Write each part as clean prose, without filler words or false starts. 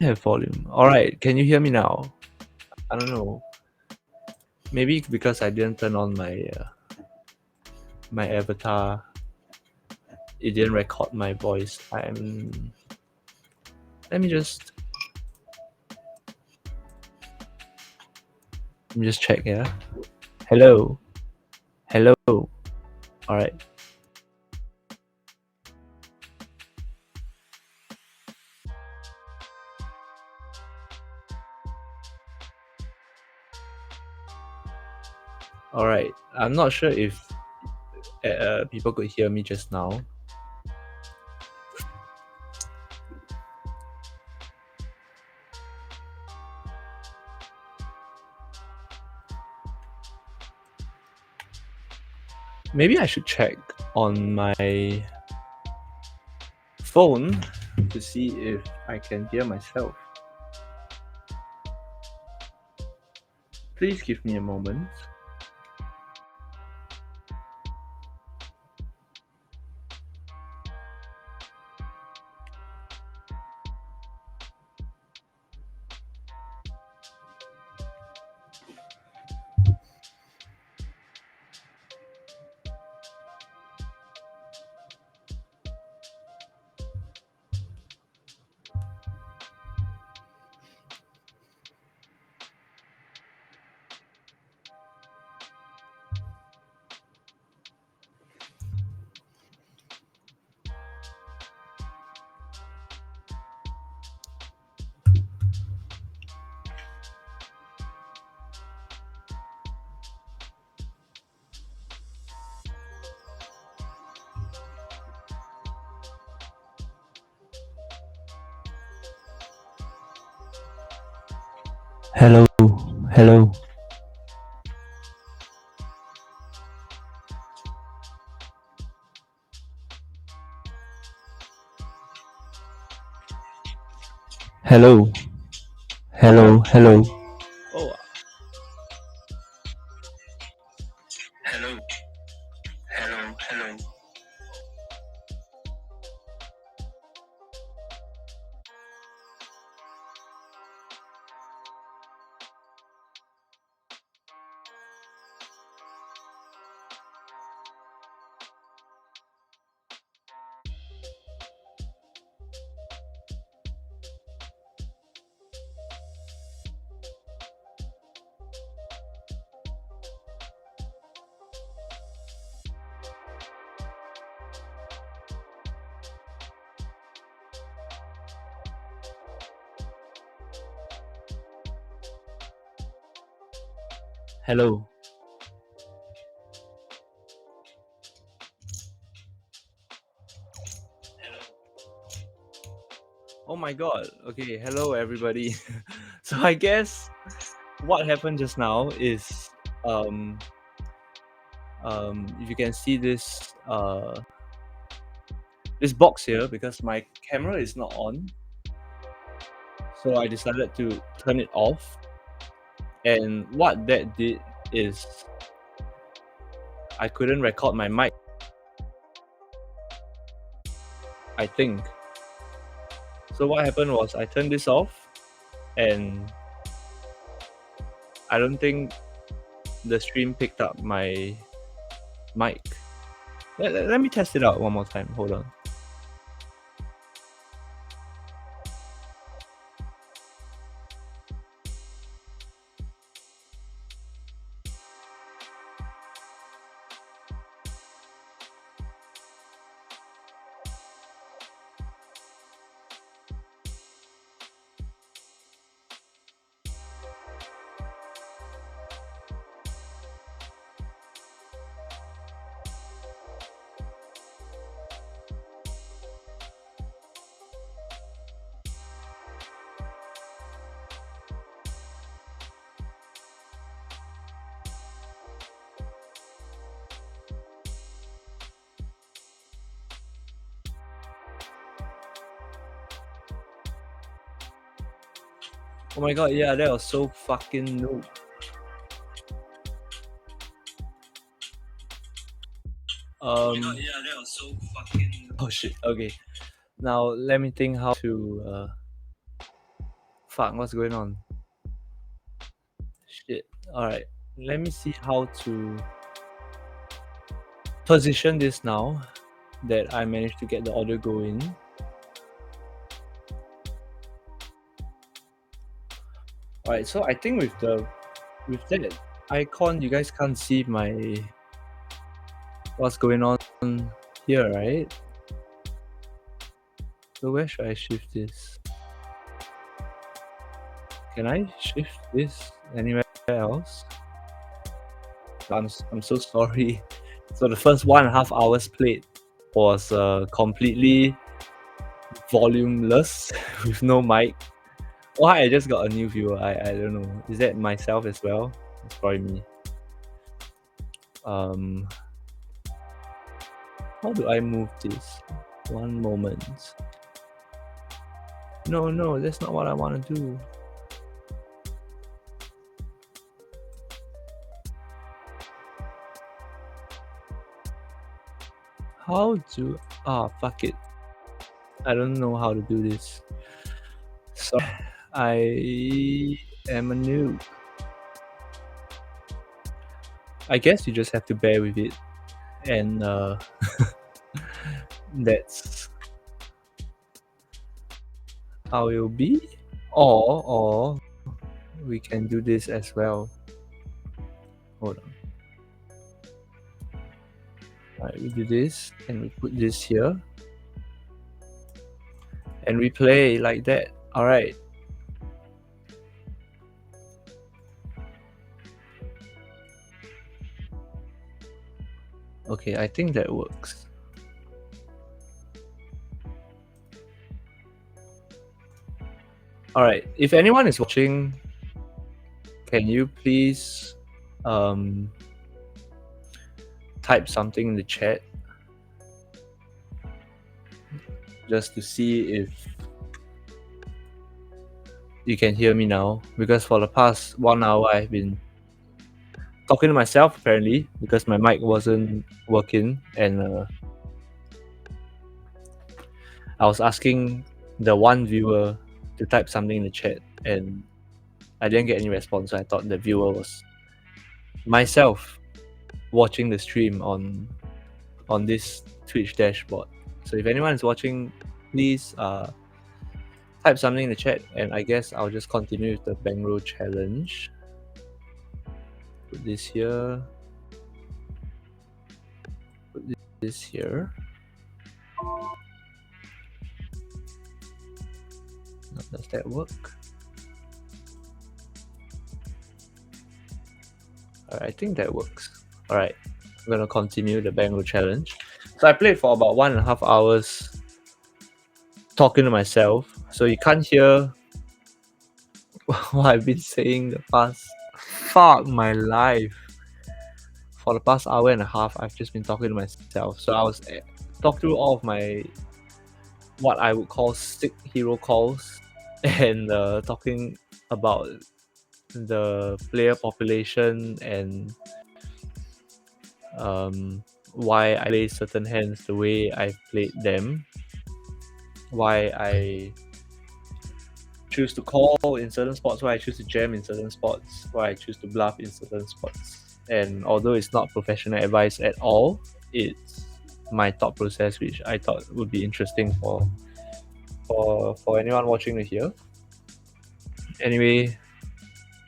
have volume. Alright, can you hear me now? I don't know. Maybe because I didn't turn on my avatar, it didn't record my voice. Let me just check, yeah. Hello. Hello. Alright. Alright. I'm not sure if people could hear me just now. Maybe I should check on my phone to see if I can hear myself. Please give me a moment. Hello. Hello. Hello. Hello. Hello. Oh. Hello. Hello. Hello. Hello. Oh my god. Okay, hello everybody. So I guess what happened just now is if you can see this box here, because my camera is not on, so I decided to turn it off. And what that did is I couldn't record my mic, I think. So what happened was I turned this off, and I don't think the stream picked up my mic. Let me test it out one more time. Hold on. Oh my god, yeah, that was so fucking noob. Oh my god, yeah, that was so fucking noob. Oh shit, okay. Now let me think how to Fuck, what's going on? Shit. Alright. Let me see how to position this now that I managed to get the audio going. Alright, so I think with that icon, you guys can't see what's going on here, right? So where should I shift this? Can I shift this anywhere else? I'm so sorry. So the first 1.5 hours played was completely volumeless with no mic. Oh hi, I just got a new viewer. I don't know. Is that myself as well? It's probably me. How do I move this? One moment. No, that's not what I want to do. How do... fuck it. I don't know how to do this. So I am a noob. I guess you just have to bear with it. And that's how it will be. Or we can do this as well. Hold on. Alright, we do this and we put this here. And we play like that. Alright. Okay, I think that works. Alright, if anyone is watching, can you please type something in the chat just to see if you can hear me now, because for the past 1 hour I've been talking to myself apparently because my mic wasn't working, and I was asking the one viewer to type something in the chat and I didn't get any response, so I thought the viewer was myself watching the stream on this Twitch dashboard. So if anyone is watching, please type something in the chat, and I guess I'll just continue with the Bankroll challenge. Put this here. Put this here. Does that work? Alright, I think that works. Alright, I'm gonna continue the Bankroll challenge. So I played for about 1.5 hours talking to myself, so you can't hear what I've been saying the past... Fuck my life. For the past 1.5 hours, I've just been talking to myself. So I was talk through all of my what I would call stick hero calls and talking about the player population and why I play certain hands the way I've played them, why I choose to call in certain spots, why I choose to jam in certain spots, why I choose to bluff in certain spots. And although it's not professional advice at all, it's my thought process, which I thought would be interesting for anyone watching to hear. Anyway,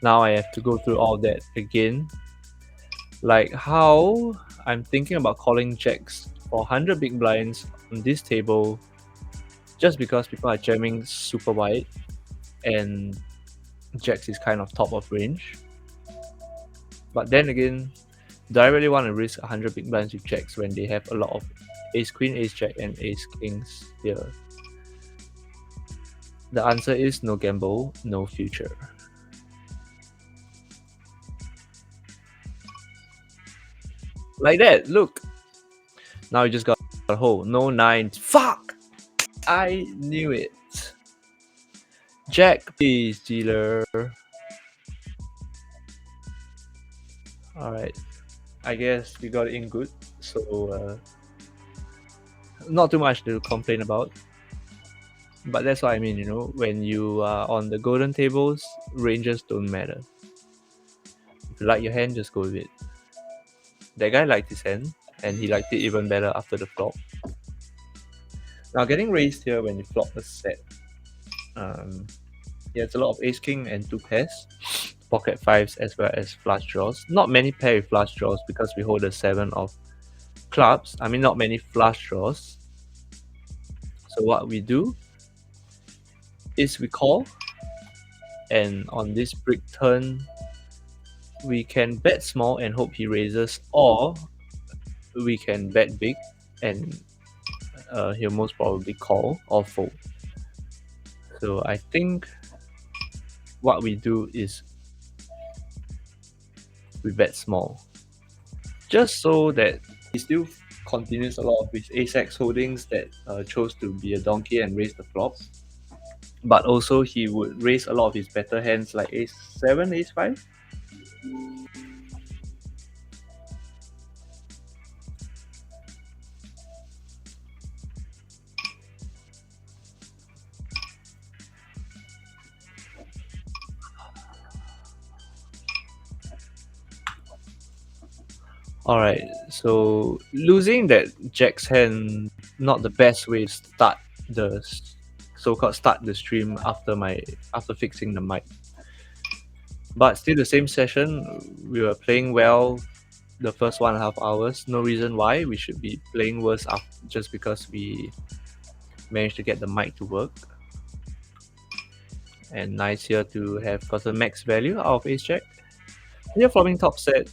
now I have to go through all that again. Like how I'm thinking about calling jacks for 100 big blinds on this table just because people are jamming super wide and jacks is kind of top of range. But then again, do I really want to risk 100 big blinds with jacks when they have a lot of ace queen, ace jack, and ace kings here? The answer is no gamble, no future. Like that, look. Now you just got a hole. No nines. Fuck! I knew it. Jack, please, dealer. Alright. I guess we got it in good. So, not too much to complain about. But that's what I mean, you know, when you are on the golden tables, ranges don't matter. If you like your hand, just go with it. That guy liked his hand, and he liked it even better after the flop. Now, getting raised here when you flop a set, he has a lot of ace king and two pairs, pocket fives as well as flush draws. Not many pair with flush draws because we hold a seven of clubs. I mean, not many flush draws. So what we do is we call, and on this brick turn, we can bet small and hope he raises, or we can bet big and he'll most probably call or fold. So I think what we do is we bet small, just so that he still continues a lot of his ace-x holdings that chose to be a donkey and raise the flop. But also he would raise a lot of his better hands like ace-7, ace-5. Alright, so losing that Jack's hand, not the best way to start the so-called start the stream after fixing the mic. But still the same session, we were playing well the first 1.5 hours. No reason why we should be playing worse just because we managed to get the mic to work. And nice here to have gotten max value out of ace jack. Here flopping top set,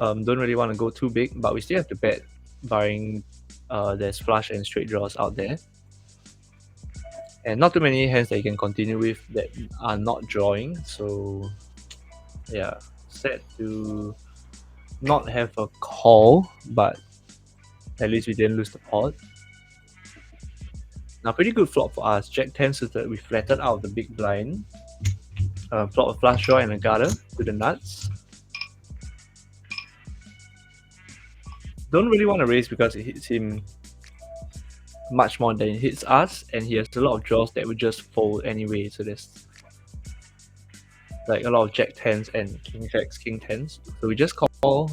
don't really want to go too big, but we still have to bet, barring there's flush and straight draws out there. And not too many hands that you can continue with that are not drawing, so yeah, set to not have a call, but at least we didn't lose the pot. Now, pretty good flop for us. Jack 10 suited, we flattened out the big blind. Flop a flush draw and a gutter to the nuts. Don't really want to raise because it hits him much more than it hits us, and he has a lot of draws that would just fold anyway, so there's like a lot of jack 10s and king jacks, king 10s. So we just call,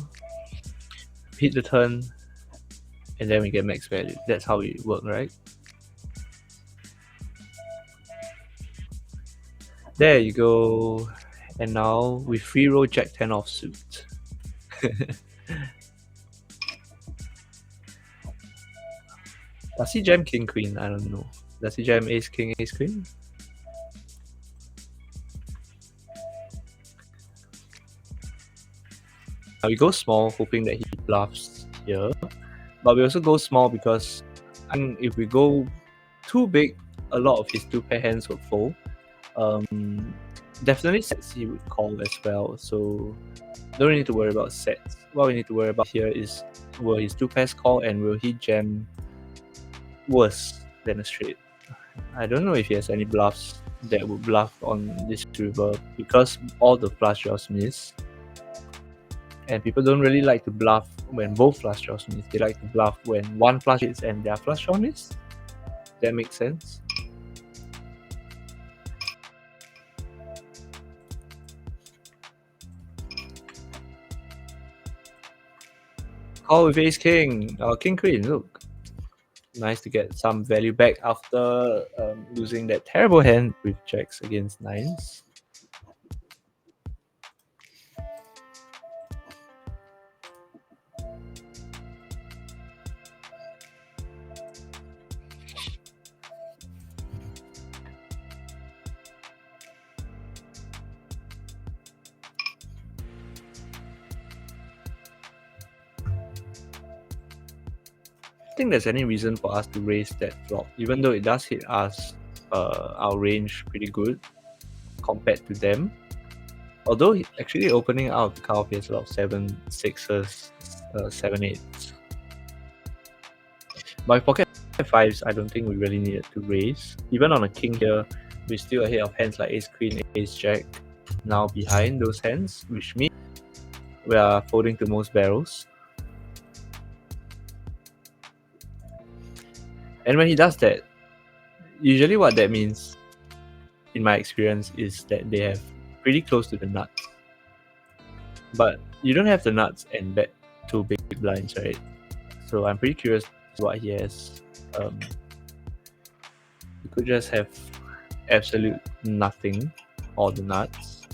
hit the turn, and then we get max value. That's how it works, right? There you go. And now we free roll jack 10 offsuit. Does he jam king queen? I don't know. Does he jam ace king, ace queen? We go small, hoping that he bluffs here. But we also go small because I think if we go too big, a lot of his two pair hands would fold. Definitely sets he would call as well, so don't need to worry about sets. What we need to worry about here is, will his two pairs call and will he jam worse than a straight? I don't know if he has any bluffs that would bluff on this river because all the flush draws miss. And people don't really like to bluff when both flush draws miss. They like to bluff when one flush hits and their flush draw miss. That makes sense. Call with ace king, king queen, look. Nice to get some value back after losing that terrible hand with jacks against nines. Think there's any reason for us to raise that flop, even though it does hit us our range pretty good compared to them. Although actually opening out the cutoff, he has a lot of 7 6s, 7 8s. By pocket 5s, I don't think we really needed to raise. Even on a king here, we're still ahead of hands like ace queen, ace jack, now behind those hands, which means we are folding to most barrels. And when he does that, usually what that means, in my experience, is that they have pretty close to the nuts. But you don't have the nuts and bet two big blinds, right? So I'm pretty curious what he has. You could just have absolute nothing, all the nuts.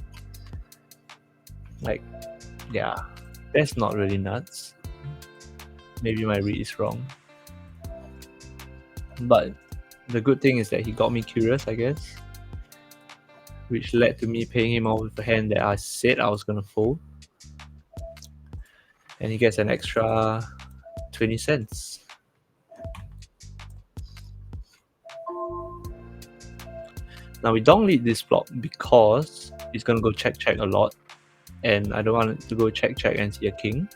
Like, yeah, that's not really nuts. Maybe my read is wrong. But the good thing is that he got me curious, I guess, which led to me paying him off with a hand that I said I was gonna fold. And he gets an extra 20 cents. Now we don't lead this flop because he's gonna go check a lot, and I don't want it to go check and see a king.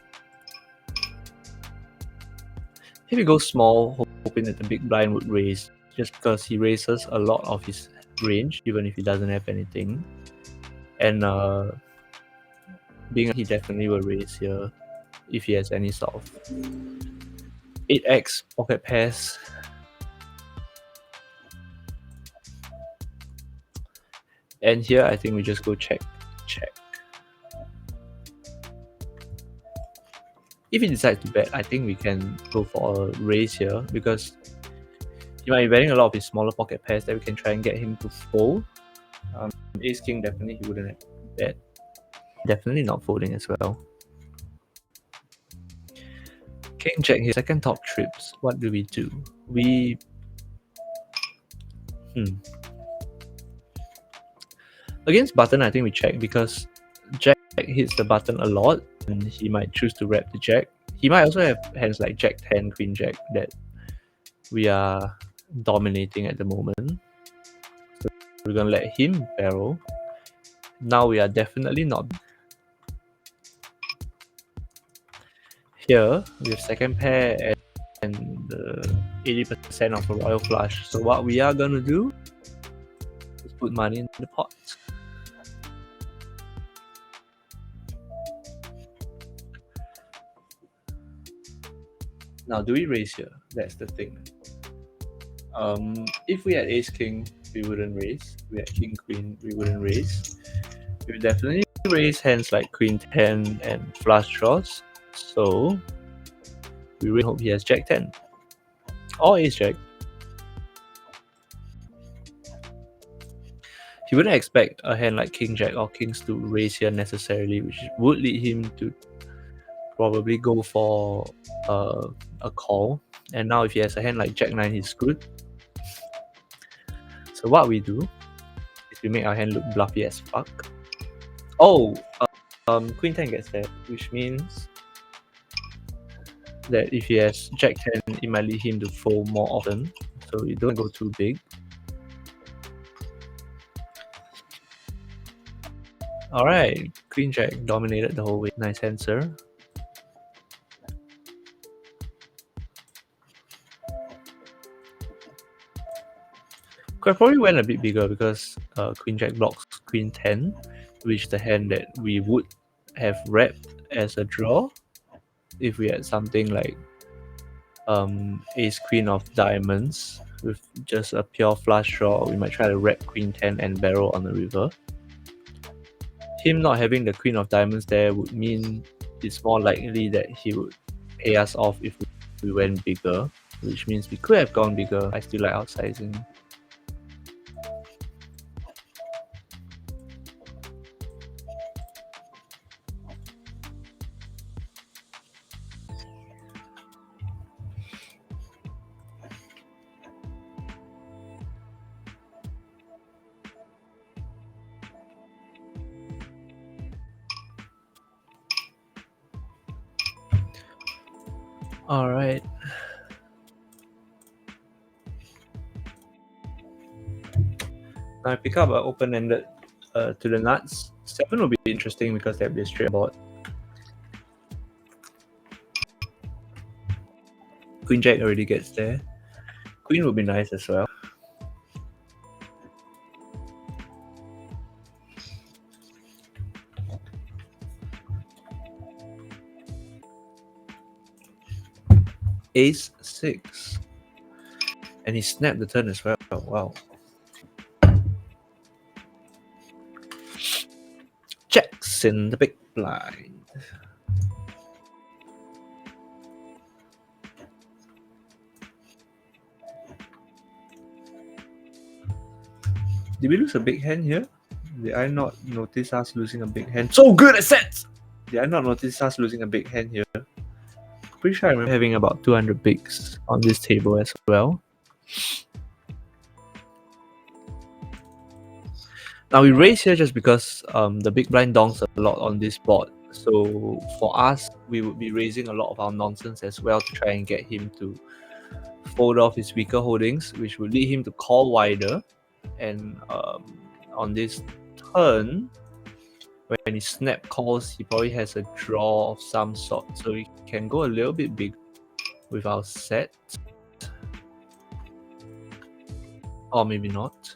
Here we go small, hoping that the big blind would raise, just because he raises a lot of his range, even if he doesn't have anything. And being he definitely will raise here if he has any sort of 8x pocket pairs. And here I think we just go check. If he decides to bet, I think we can go for a raise here, because he might be betting a lot of his smaller pocket pairs that we can try and get him to fold. Ace king, definitely he wouldn't bet. Definitely not folding as well. King jack here, second top trips. What do? We against button, I think we check, because jack hits the button a lot and he might choose to wrap the jack. He might also have hands like jack 10, queen jack that we are dominating at the moment. So we're gonna let him barrel. Now we are definitely not. Here we have second pair and 80% of a royal flush. So what we are gonna do is put money in the pot. Now, do we raise here? That's the thing. If we had ace king, we wouldn't raise. If we had king queen, we wouldn't raise. We would definitely raise hands like queen 10 and flush draws. So we really hope he has jack 10 or ace jack. He wouldn't expect a hand like king jack or kings to raise here necessarily, which would lead him to probably go for a call. And now if he has a hand like jack 9, he's screwed. So what we do is we make our hand look bluffy as fuck. Oh, queen 10 gets there, which means that if he has jack 10, it might lead him to fold more often. So you don't go too big. Alright, queen jack dominated the whole way. Nice answer. Could have probably went a bit bigger, because queen jack blocks queen 10, which is the hand that we would have wrapped as a draw if we had something like ace queen of diamonds with just a pure flush draw. We might try to wrap queen 10 and barrel on the river. Him not having the queen of diamonds there would mean it's more likely that he would pay us off if we went bigger, which means we could have gone bigger. I still like outsizing. Alright. Now I pick up an open-ended to the nuts. 7 will be interesting because there'll be a straight board. Queen jack already gets there. Queen would be nice as well. Ace 6. And he snapped the turn as well. wow. Checks in the big blind. Did we lose a big hand here? Did I not notice us losing a big hand? So good at sets! Did I not notice us losing a big hand here? Pretty sure I remember having about 200 bigs on this table as well. Now we raise here just because the big blind donks a lot on this board. So for us, we would be raising a lot of our nonsense as well to try and get him to fold off his weaker holdings, which would lead him to call wider. And on this turn, when he snap calls, he probably has a draw of some sort. So we can go a little bit big with our set. Or maybe not.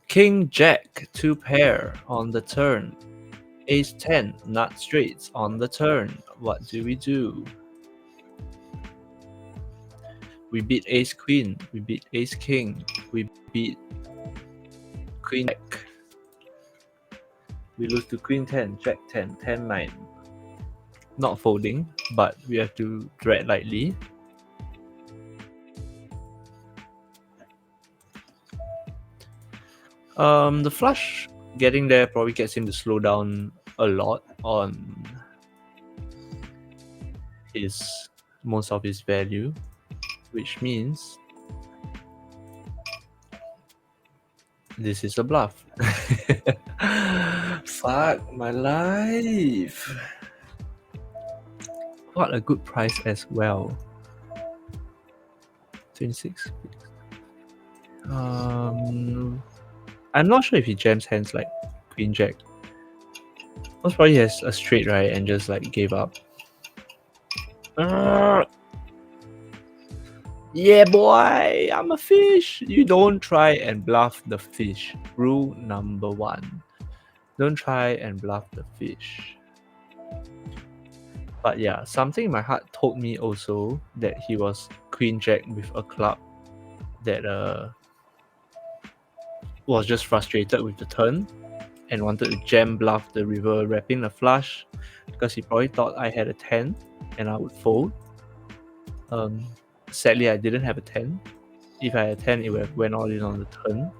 King Jack, 2 pair on the turn. Ace 10, nut straights on the turn. What do we do? We beat Ace Queen, we beat Ace King, we beat Queen Jack. We lose to Queen 10, Jack 10, 10 9. Not folding, but we have to tread lightly. The flush getting there probably gets him to slow down a lot on most of his value, which means this is a bluff. Fuck my life. What a good price as well. 26. I'm not sure if he jams hands like Queen Jack. Most probably he has a straight, right, and just like gave up. Yeah, boy, I'm a fish. You don't try and bluff the fish. Rule number 1. Don't try and bluff the fish. But yeah, something in my heart told me also that he was Queen Jack with a club that was just frustrated with the turn and wanted to jam bluff the river, wrapping a flush because he probably thought I had a 10 and I would fold. Sadly, I didn't have a 10. If I had a 10, it would have went all in on the turn.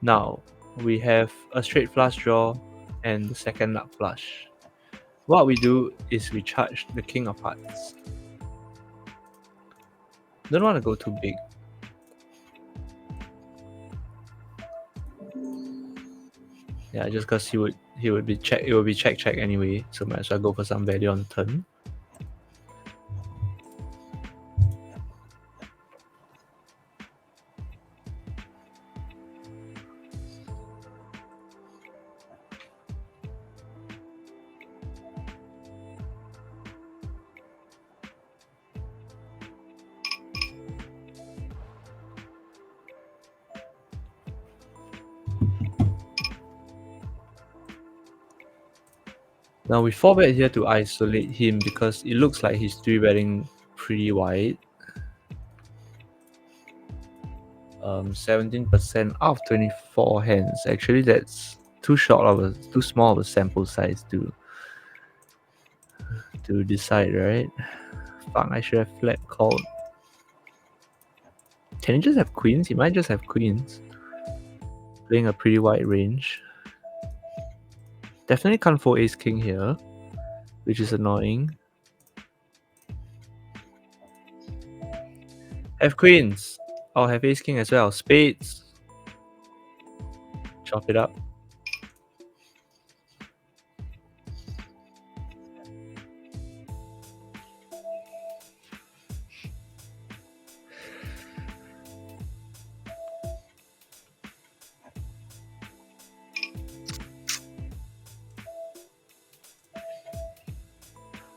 Now, we have a straight flush draw and the second nut flush. What we do is we charge the King of Hearts. Don't want to go too big. Yeah, just because he would be check. It would be check anyway. So might as well go for some value on the turn. Now we 4-bet here to isolate him because it looks like he's 3-betting pretty wide. 17% out of 24 hands. Actually, that's too small of a sample size to decide, right? Fuck, I should have flat called. Can he just have queens? He might just have queens. Playing a pretty wide range. Definitely can't fold Ace King here, which is annoying. Have queens. I'll have Ace King as well. Spades. Chop it up.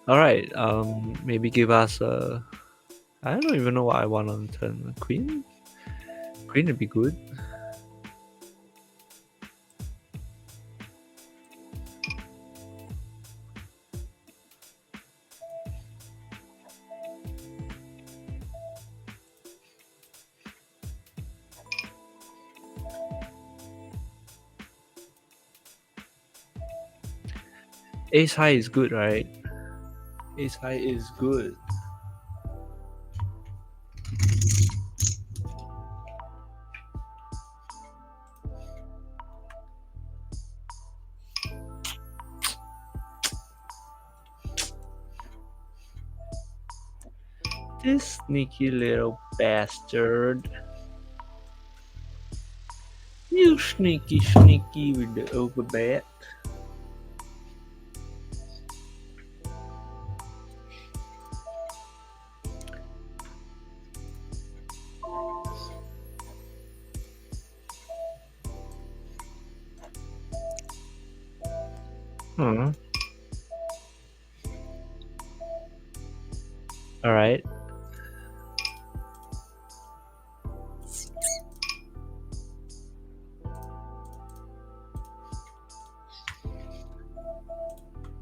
All right. Maybe give us a I don't even know what I want on turn. Queen? Queen would be good. Ace high is good, right? Ace high is good. This sneaky little bastard. You sneaky with the overbet. Hmm. Alright.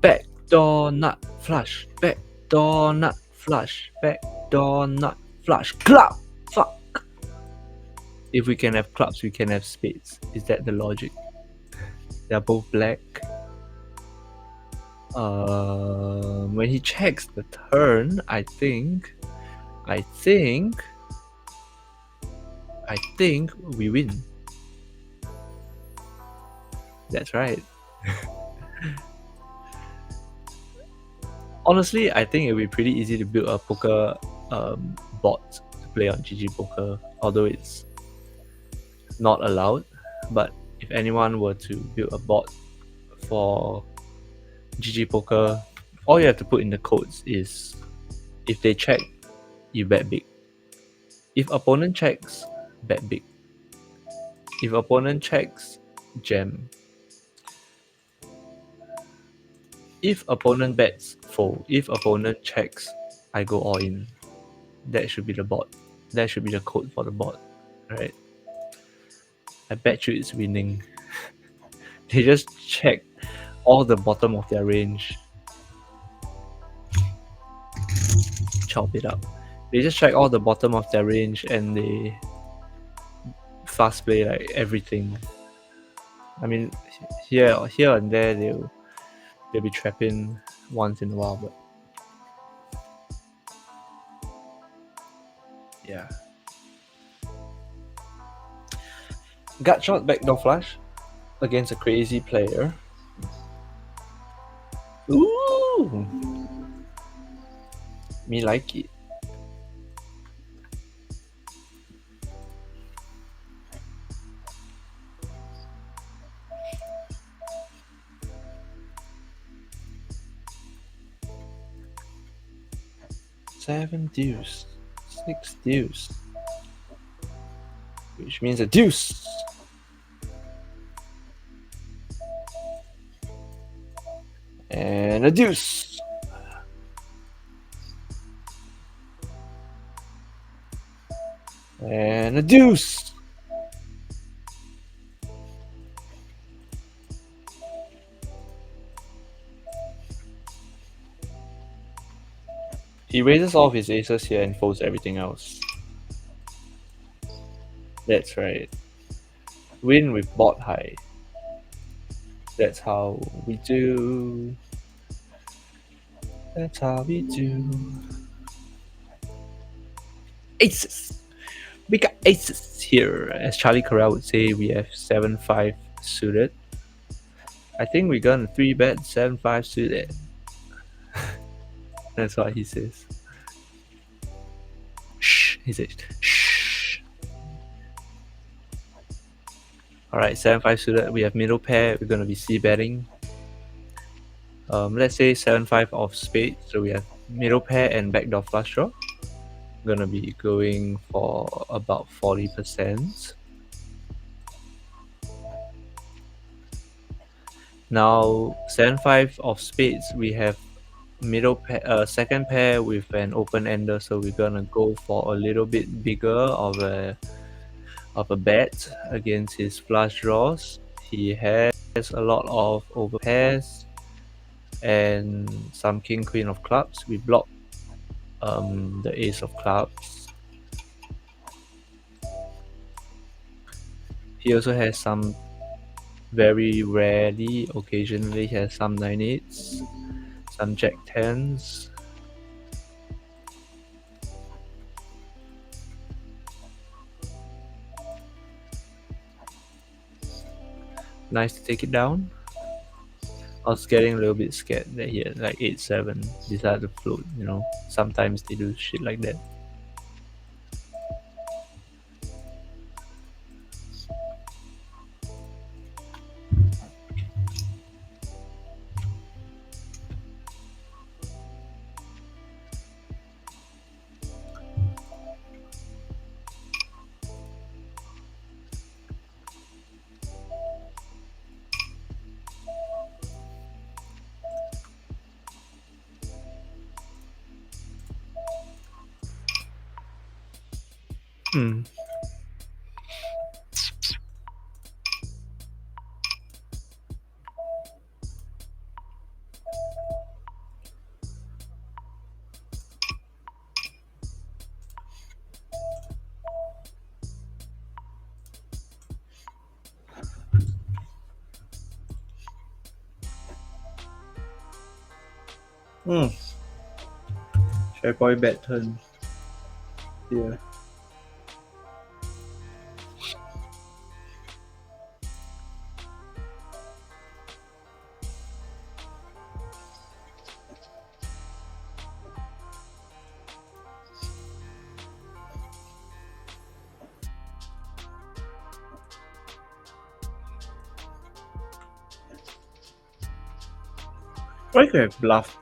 Backdoor nut flush. Backdoor nut flush. Backdoor nut flush. Club! Fuck! If we can have clubs, we can have spades. Is that the logic? They're both black. When he checks the turn, I think we win. That's right. Honestly, I think it'll be pretty easy to build a poker bot to play on GG Poker, although it's not allowed. But if anyone were to build a bot for GG Poker, all you have to put in the codes is if they check, you bet big. If opponent checks, bet big. If opponent checks, jam. If opponent bets, fold. If opponent checks, I go all in. That should be the bot. That should be the code for the bot, right? I bet you it's winning. They just check all the bottom of their range. Chop it up. They just check all the bottom of their range and they fast play like everything. I mean, here and there they'll be trapping once in a while, but yeah. Gut shot backdoor flush against a crazy player. Ooh, me like it. Seven deuce, six deuce, which means a deuce. And a deuce. And a deuce. He raises all of his aces here and folds everything else. That's right. Win with bot high. That's how we do. That's how we do. Aces. We got aces here. As Charlie Corral would say, we have 7-5 suited. I think we're gonna 3-bet 7-5 suited. That's what he says. Shh. He says, shh. Alright, 7-5 suited. We have middle pair. We're gonna be c-betting. Let's say 7-5 of spades. So we have middle pair and backdoor flush draw. Gonna be going for about 40%. Now 7-5 of spades, we have second pair with an open ender, so we're gonna go for a little bit bigger of a bet against his flush draws. He has a lot of overpairs and some king queen of clubs. We block the ace of clubs. He also has some, very rarely, occasionally has some 9-8s, some jack 10s. Nice to take it down. I was getting a little bit scared that he had like 8-7, decided to float, you know. Sometimes they do shit like that. Hmm. Hmm. Should I probably bet turn? Yeah. I could have bluffed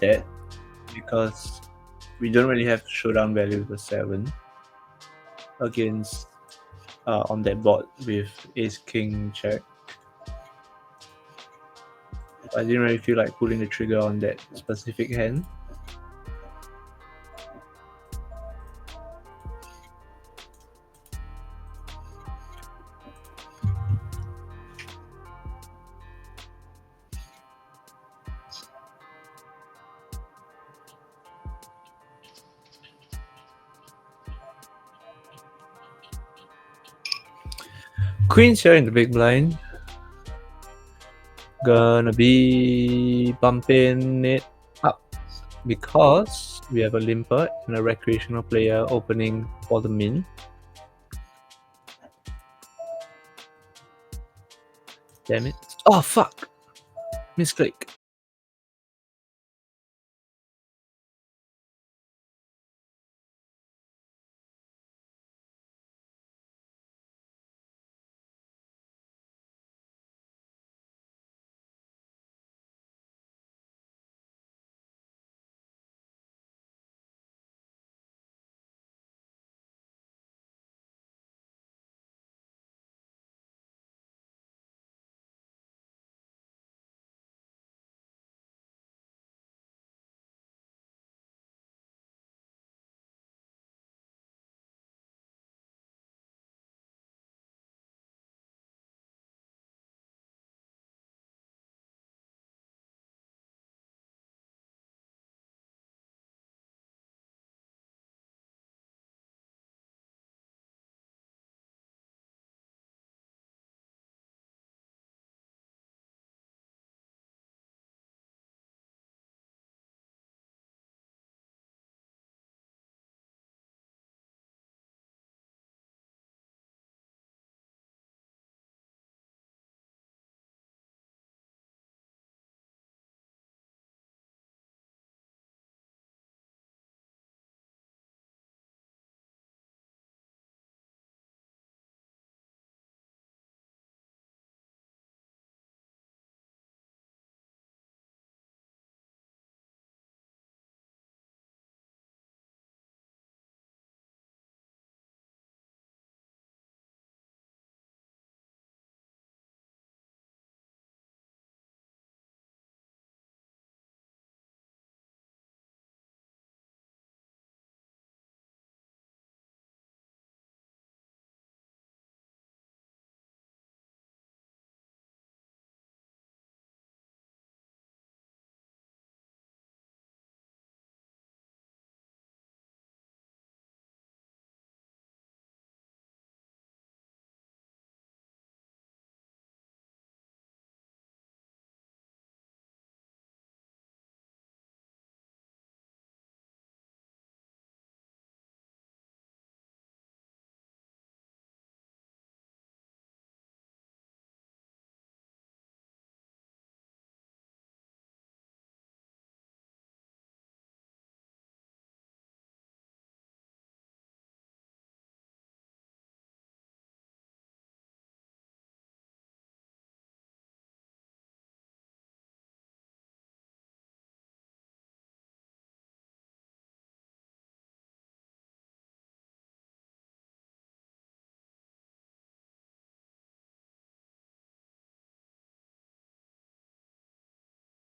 that because we don't really have showdown value with a 7 against on that board with ace king check. I didn't really feel like pulling the trigger on that specific hand. Queen's here in the big blind. Gonna be bumping it up because we have a limper and a recreational player opening for the min. Damn it. Oh fuck! Misclick.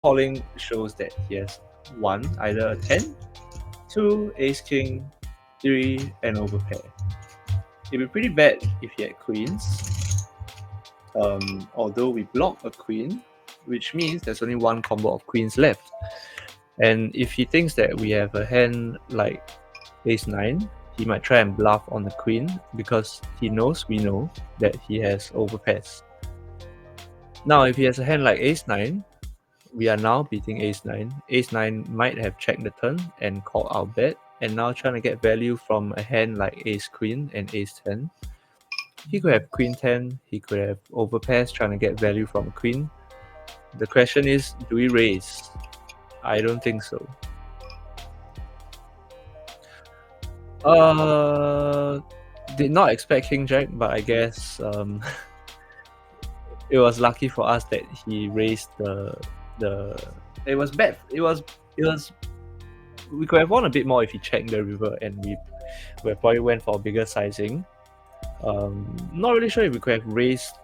calling shows that he has one, either a 10, 2, ace king, 3, and overpair. It'd be pretty bad if he had queens. Although we block a queen, which means there's only one combo of queens left. And if he thinks that we have a hand like ace 9, he might try and bluff on the queen because he knows we know that he has overpairs. Now, if he has a hand like ace 9, we are now beating ace 9. Ace 9 might have checked the turn and called our bet, and now trying to get value from a hand like ace queen and ace 10. He could have queen 10, he could have overpairs trying to get value from a queen. The question is, do we raise? I don't think so. Did not expect king jack, but I guess it was lucky for us that he raised the. It was bad. It was. We could have won a bit more if he checked the river, and we probably went for a bigger sizing. Not really sure if we could have raised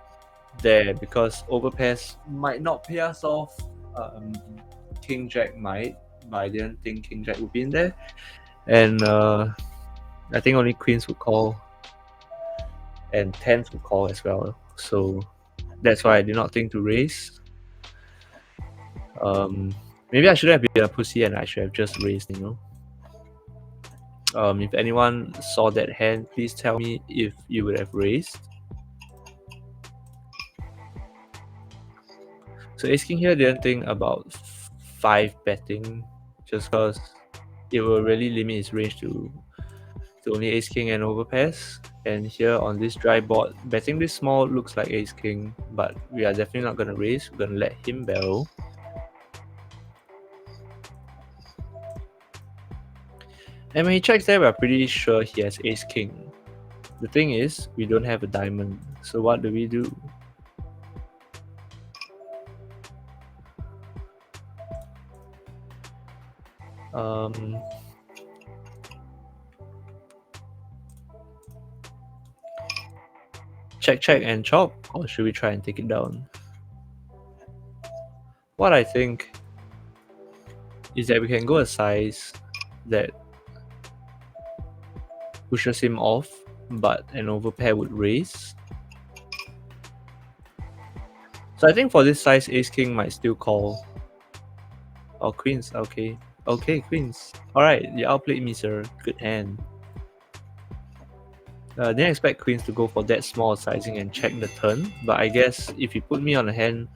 there because overpairs might not pay us off. King jack might, but I didn't think king jack would be in there, and I think only queens would call, and tens would call as well. So that's why I did not think to raise. Maybe I shouldn't have been a pussy and I should have just raised, you know. If anyone saw that hand, please tell me if you would have raised. So ace king here didn't think about 5 betting just because it will really limit his range to only ace king and overpairs. And here on this dry board, betting this small looks like ace king, but we are definitely not going to raise. We're going to let him barrel. And when he checks there, we're pretty sure he has ace king. The thing is, we don't have a diamond. So what do we do? Check and chop, or should we try and take it down? What I think is that we can go a size that pushes him off, but an overpair would raise. So I think for this size, ace king might still call. Oh, queens, okay. Okay, queens. Alright, you outplayed me, sir. Good hand. Didn't expect queens to go for that small sizing and check the turn, but I guess if you put me on a hand,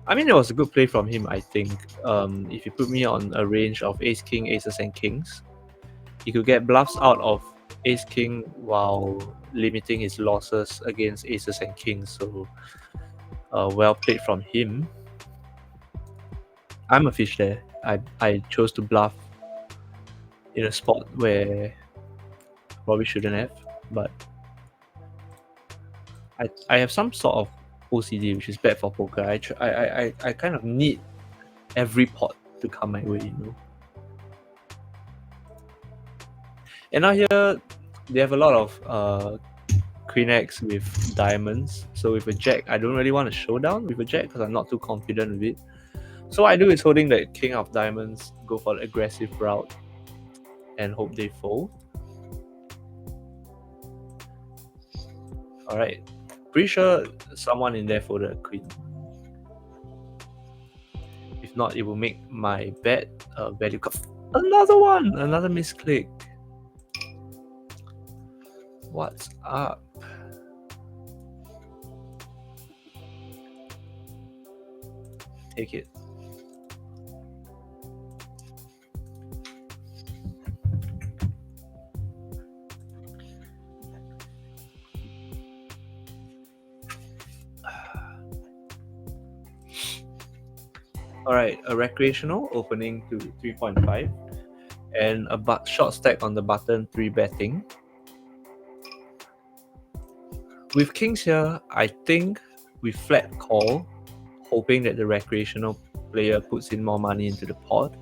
I mean, it was a good play from him, I think. If you put me on a range of ace king, aces, and kings, he could get bluffs out of ace king while limiting his losses against aces and kings. So, well played from him. I'm a fish there. I chose to bluff in a spot where probably shouldn't have, but I have some sort of OCD, which is bad for poker. I kind of need every pot to come my way, you know. And now here they have a lot of queen X with diamonds. So with a jack, I don't really want to showdown with a jack because I'm not too confident with it. So what I do is holding the king of diamonds, go for the aggressive route, and hope they fold. Alright, pretty sure someone in there folded a queen. If not, it will make my bet value cut. Another one! Another misclick. What's up? Take it. Alright, a recreational opening to 3.5 and a short stack on the button 3 betting. With kings here, I think we flat call, hoping that the recreational player puts in more money into the pot.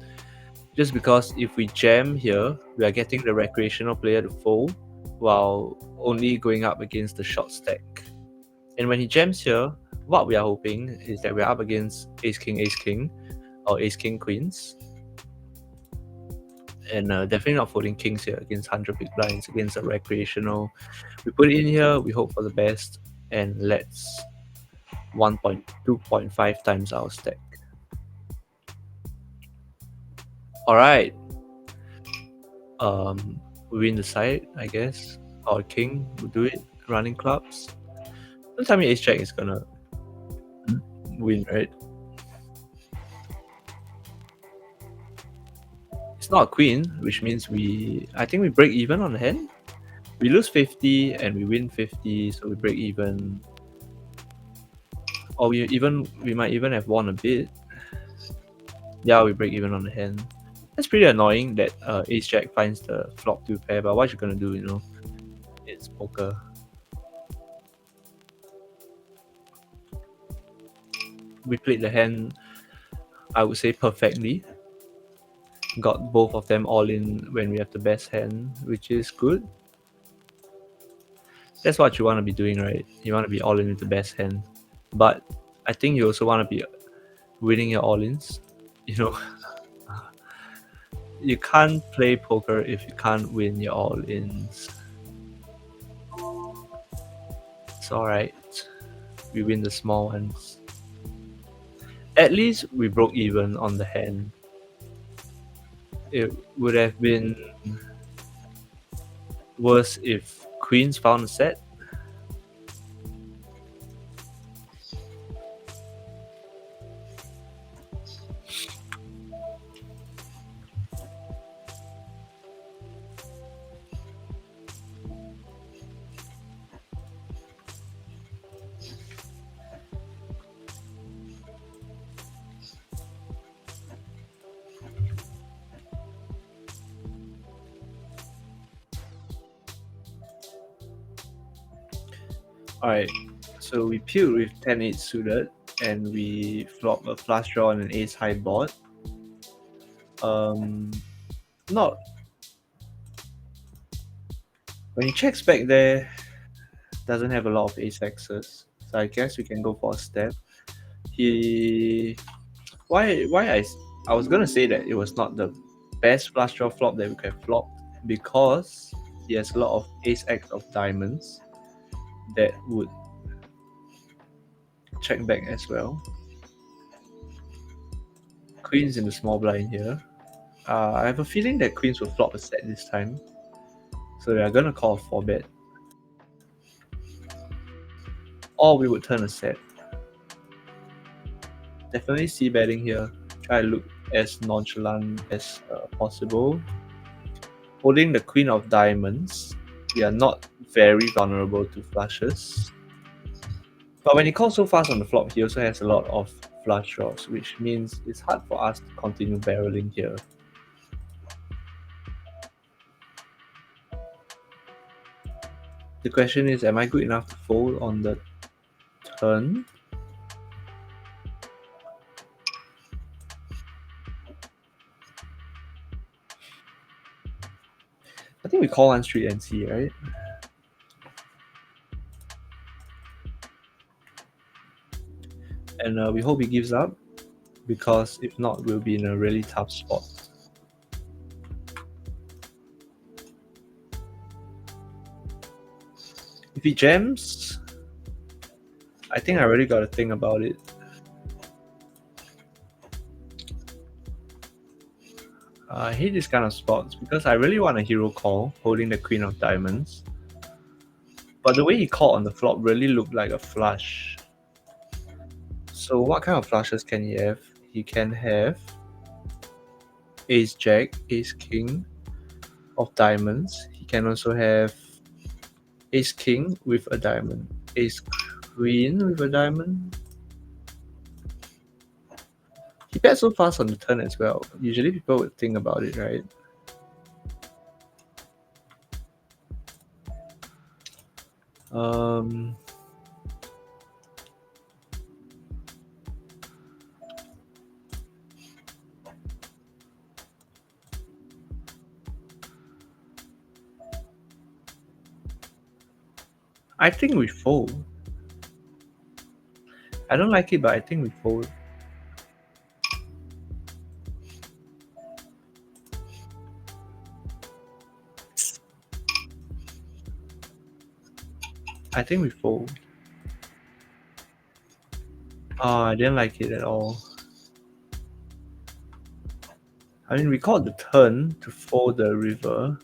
Just because if we jam here, we are getting the recreational player to fold while only going up against the short stack. And when he jams here, what we are hoping is that we're up against ace king, or ace king queens. And definitely not folding kings here against 100 big blinds, against a recreational. We put it in here, we hope for the best, and let's 1.2.5 times our stack. Alright. We win the side, I guess. Or king will do it, running clubs. Don't tell me ace jack is gonna win, right? It's not a queen, which means I think we break even on the hand. We lose 50 and we win 50, so we break even. Or we might even have won a bit. Yeah, we break even on the hand. That's pretty annoying that ace jack finds the flop to pair, but what you gonna do, you know? It's poker. We played the hand, I would say, perfectly. Got both of them all in when we have the best hand, which is good. That's what you want to be doing, right? You want to be all in with the best hand. But I think you also want to be winning your all-ins. You know, you can't play poker if you can't win your all-ins. It's alright. We win the small ones. At least we broke even on the hand. It would have been worse if queens found a set. Alright, so we peeled with 10-8 suited and we flop a flush draw on an ace high board. Not when he checks back there, doesn't have a lot of ace X's, so I guess we can go for a step. He I was gonna say that it was not the best flush draw flop that we could have flopped because he has a lot of ace X of diamonds that would check back as well. Queens in the small blind here. I have a feeling that queens will flop a set this time, so we are gonna call a 4-bet. Or we would turn a set. Definitely c-betting here. Try to look as nonchalant as possible. Holding the queen of diamonds, we are not very vulnerable to flushes. But when he calls so fast on the flop, he also has a lot of flush draws, which means it's hard for us to continue barreling here. The question is, am I good enough to fold on the turn? I think we call on street and see, right? And we hope he gives up, because if not, we'll be in a really tough spot. If he jams, I think I already got to think about it. I hate this kind of spots because I really want a hero call holding the queen of diamonds. But the way he called on the flop really looked like a flush. So what kind of flushes can he have? He can have ace jack, ace king of diamonds. He can also have ace king with a diamond, ace queen with a diamond. He bet so fast on the turn as well. Usually people would think about it, right? I think we fold. I don't like it, but I think we fold. I think we fold. Oh, I didn't like it at all. I mean, we called the turn to fold the river.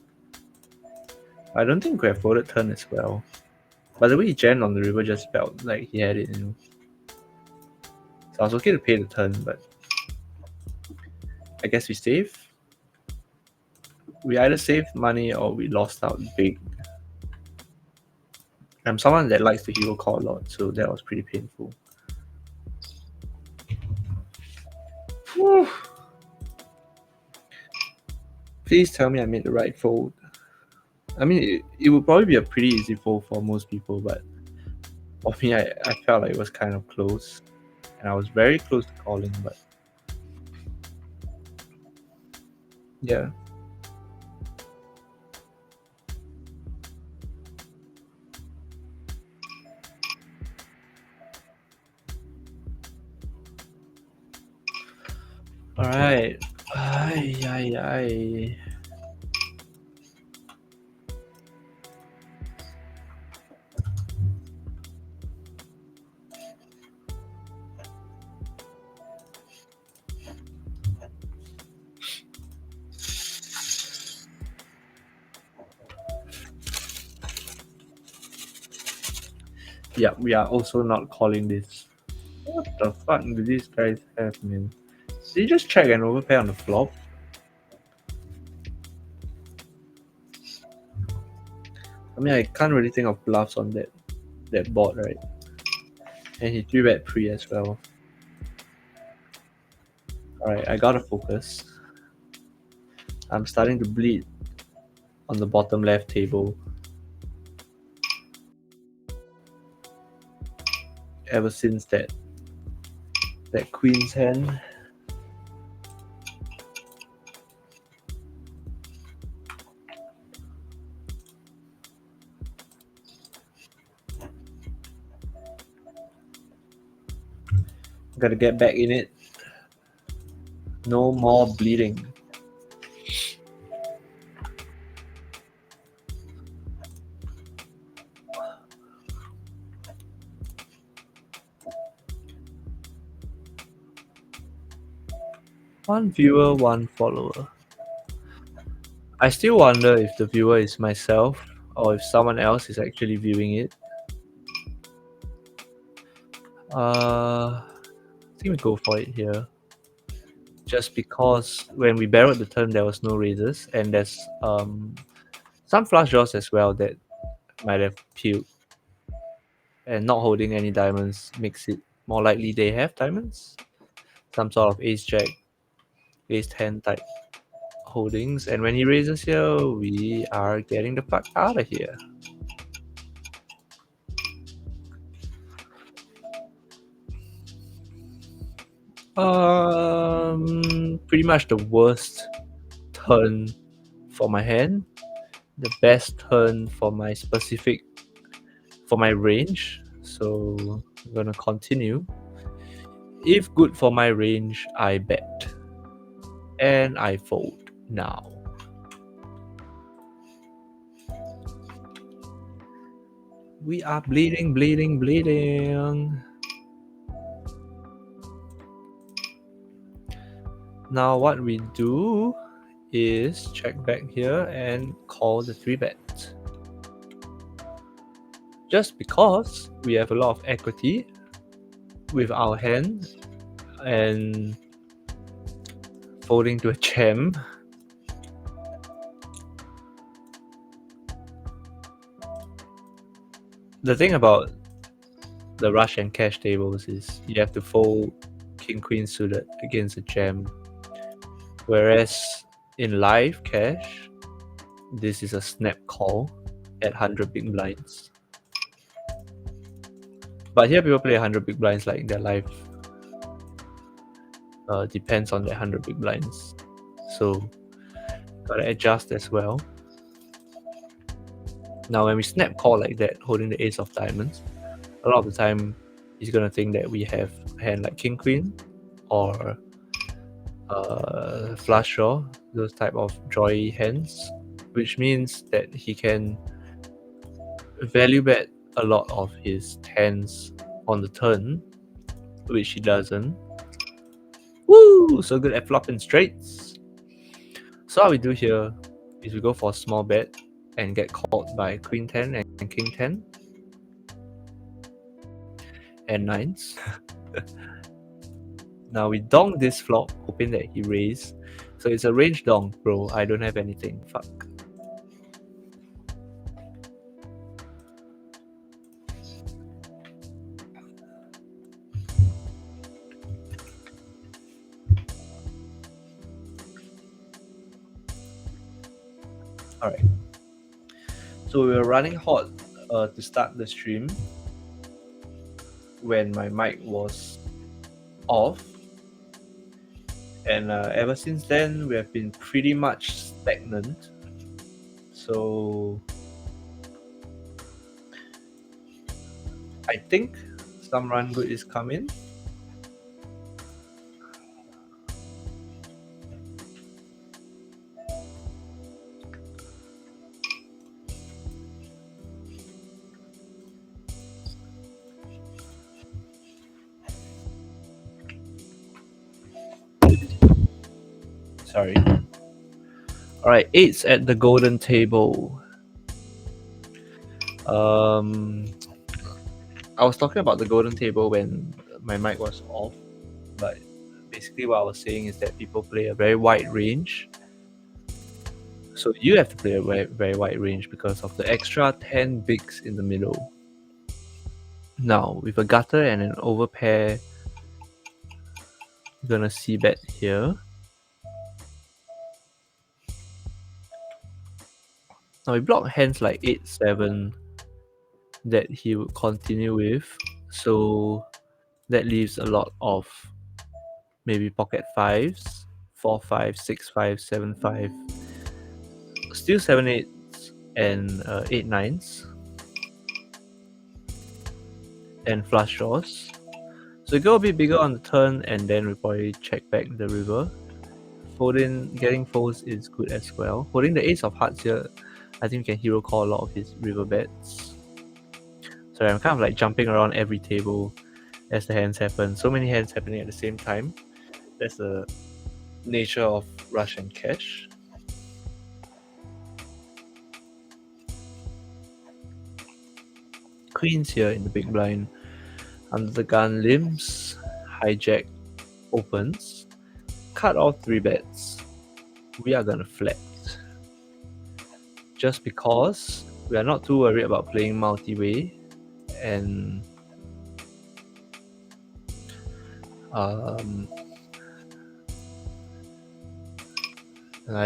I don't think we have folded turn as well. But the way he jammed on the river just felt like he had it, So I was okay to pay the turn, but I guess we save. We either saved money or we lost out big. I'm someone that likes the hero call a lot, so that was pretty painful. Whew. Please tell me I made the right fold. I mean, it would probably be a pretty easy fold for most people, but for me, I felt like it was kind of close. And I was very close to calling, but yeah. Alright. Ay, ay, ay. Yeah, we are also not calling this. What the fuck do these guys have, man? Did you just check and overpay on the flop? I mean, I can't really think of bluffs on that board, right? And he 3-bet pre as well. Alright, I gotta focus. I'm starting to bleed on the bottom left table. Ever since that queen's hand. Gotta get back in it. No more bleeding. One viewer, one follower. I still wonder if the viewer is myself or if someone else is actually viewing it. I think we go for it here. Just because when we barreled the turn, there was no raises, and there's some flush draws as well that might have peeled. And not holding any diamonds makes it more likely they have diamonds. Some sort of ace jack, ace 10 type holdings. And when he raises here, we are getting the fuck out of here. Pretty much the worst turn for my hand, the best turn for my range. So I'm gonna continue. If good for my range, I bet, and I fold now. We are bleeding, bleeding, bleeding. Now what we do is check back here and call the 3-bet. Just because we have a lot of equity with our hand and folding to a jam. The thing about the rush and cash tables is you have to fold king queen suited against a jam, whereas in live cash this is a snap call at 100 big blinds. But here people play 100 big blinds like their life depends on their 100 big blinds, so gotta adjust as well. Now when we snap call like that holding the ace of diamonds, a lot of the time he's gonna think that we have a hand like king queen or flush draw, those type of drawy hands, which means that he can value bet a lot of his tens on the turn, which he doesn't. Woo! So good at flopping straights. So what we do here is we go for a small bet and get called by Queen 10 and King 10 and 9s. Now we dong this flop, hoping that he raise. So it's a range dong, bro. I don't have anything. Fuck. Alright. So we were running hot to start the stream when my mic was off. And ever since then, we have been pretty much stagnant. So I think some run good is coming. Sorry. Alright, 8's at the golden table. I was talking about the golden table when my mic was off, but basically what I was saying is that people play a very wide range. So you have to play a very, very wide range because of the extra 10 bigs in the middle. Now, with a gutter and an overpair, you're gonna see bet here. Now we block hands like 8-7 that he would continue with, so that leaves a lot of maybe pocket 5s, 4-5, 6-5, 7-5, still 7-8s and 8-9s, and flush draws. So we go a bit bigger on the turn and then we probably check back the river. Folding, getting folds is good as well. Holding the ace of hearts here, I think we can hero call a lot of his river bets. Sorry, I'm kind of like jumping around every table as the hands happen. So many hands happening at the same time. That's the nature of rush and cash. Queens here in the big blind. Under the gun, limps, hijack opens. Cut off 3 bets. We are gonna flat. Just because we are not too worried about playing multi-way, and I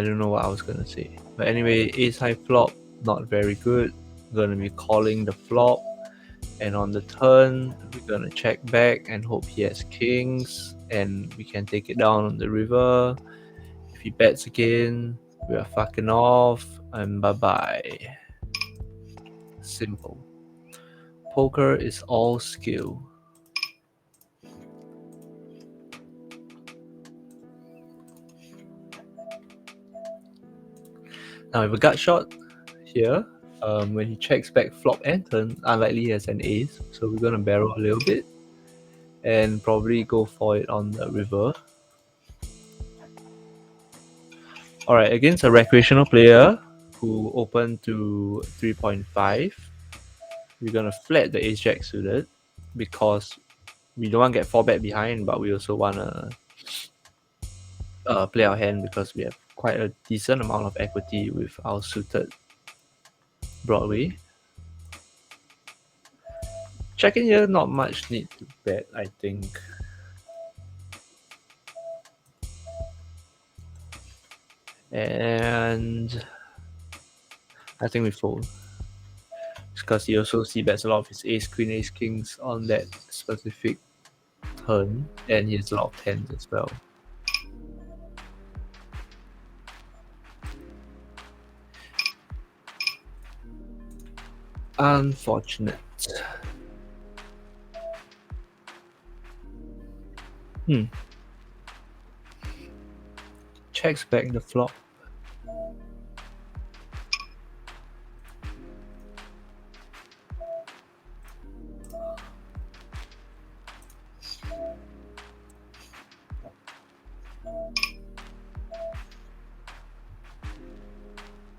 don't know what I was gonna say. But anyway, ace high flop, not very good. Gonna be calling the flop, and on the turn, we're gonna check back and hope he has kings, and we can take it down on the river. If he bets again, we are fucking off, and bye-bye. Simple. Poker is all skill. Now with a gut shot here, when he checks back flop and turn, unlikely he has an ace, so we're gonna barrel a little bit and probably go for it on the river. Alright, against a recreational player who opened to 3.5, we're gonna flat the ace jack suited because we don't want to get 4 bet behind, but we also wanna play our hand because we have quite a decent amount of equity with our suited Broadway. Checking here, not much need to bet, I think. And I think we fold. Because he also c-bets a lot of his ace queen, ace kings on that specific turn, and he has a lot of tens as well. Unfortunate. Checks back the flop.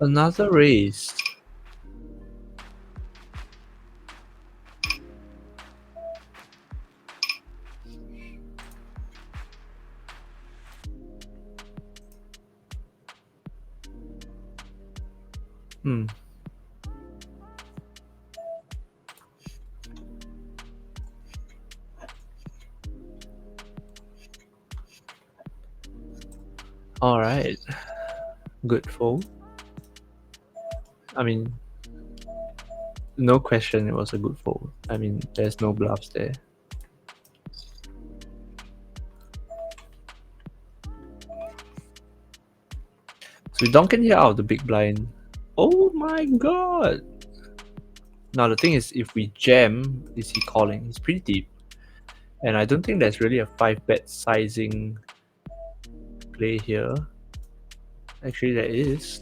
Another raise. Hmm. Alright. Good fold. I mean, no question it was a good fold. I mean, there's no bluffs there. So we donk here out of the big blind. Oh my god! Now the thing is, if we jam, is he calling? He's pretty deep. And I don't think there's really a 5-bet sizing play here. Actually, there is.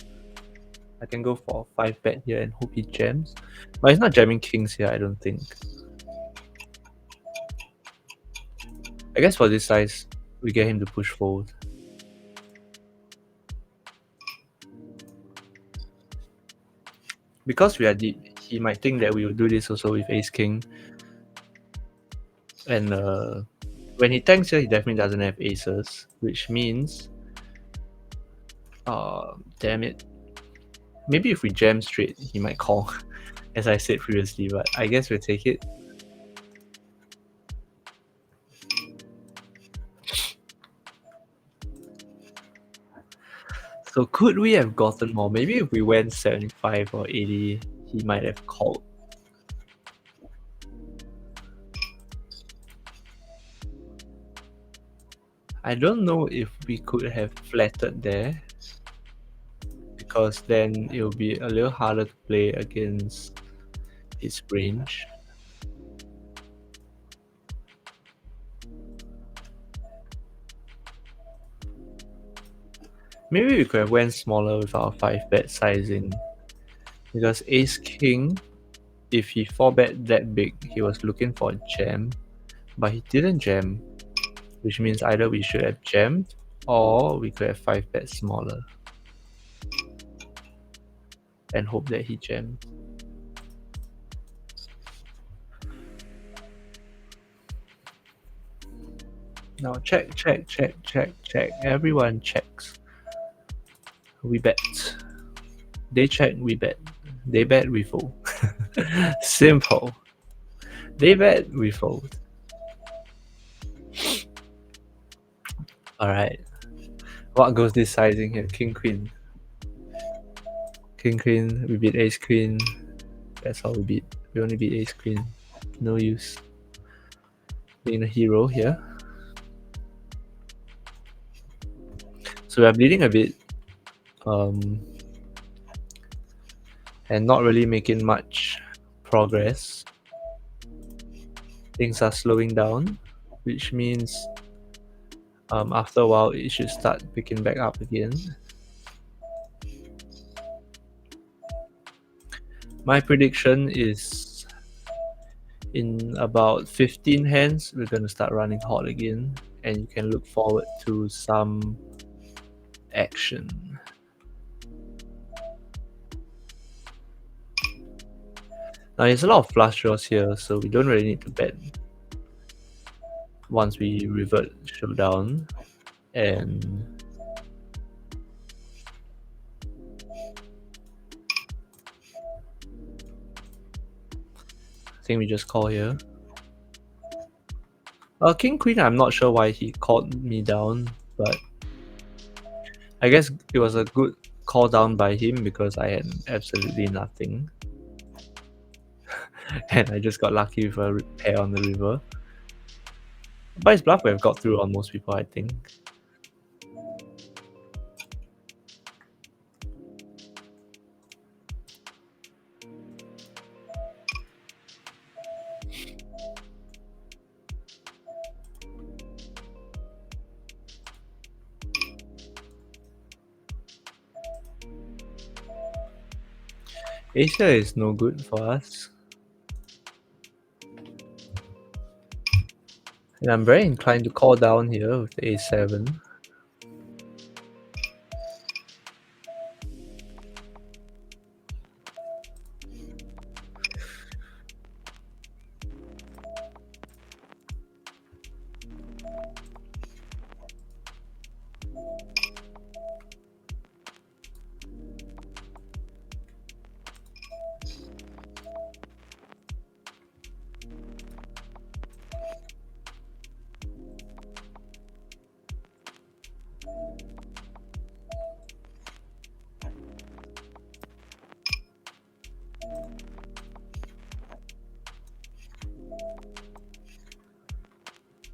I can go for a 5-bet here and hope he jams. But he's not jamming kings here, I don't think. I guess for this size, we get him to push fold. Because we are deep, he might think that we will do this also with ace king. And when he tanks here, he definitely doesn't have aces, which means, damn it. Maybe if we jam straight, he might call, as I said previously, but I guess we'll take it. So could we have gotten more? Maybe if we went 75 or 80, he might have called. I don't know if we could have flattered there, because then it will be a little harder to play against his range. Maybe we could have went smaller with our 5-bet sizing, because ace king, if he 4-bet that big, he was looking for a jam, but he didn't jam, which means either we should have jammed or we could have 5-bet smaller and hope that he jammed. Now check, check, check, check, check. Everyone checks. We bet. They check, we bet. They bet, we fold. Simple. They bet, we fold. Alright. What goes this sizing here? King, queen. King, queen. We beat ace, queen. That's all we beat. We only beat ace, queen. No use being a hero here. So we are bleeding a bit. And not really making much progress. Things are slowing down, which means after a while it should start picking back up again. My prediction is in about 15 hands we're going to start running hot again, and you can look forward to some action. Now there's a lot of flush draws here, so we don't really need to bet once we revert showdown. And I think we just call here. King queen, I'm not sure why he called me down, but I guess it was a good call down by him because I had absolutely nothing. And I just got lucky with a pair on the river. But his bluff would have got through on most people, I think. Asia is no good for us. And I'm very inclined to call down here with the a7.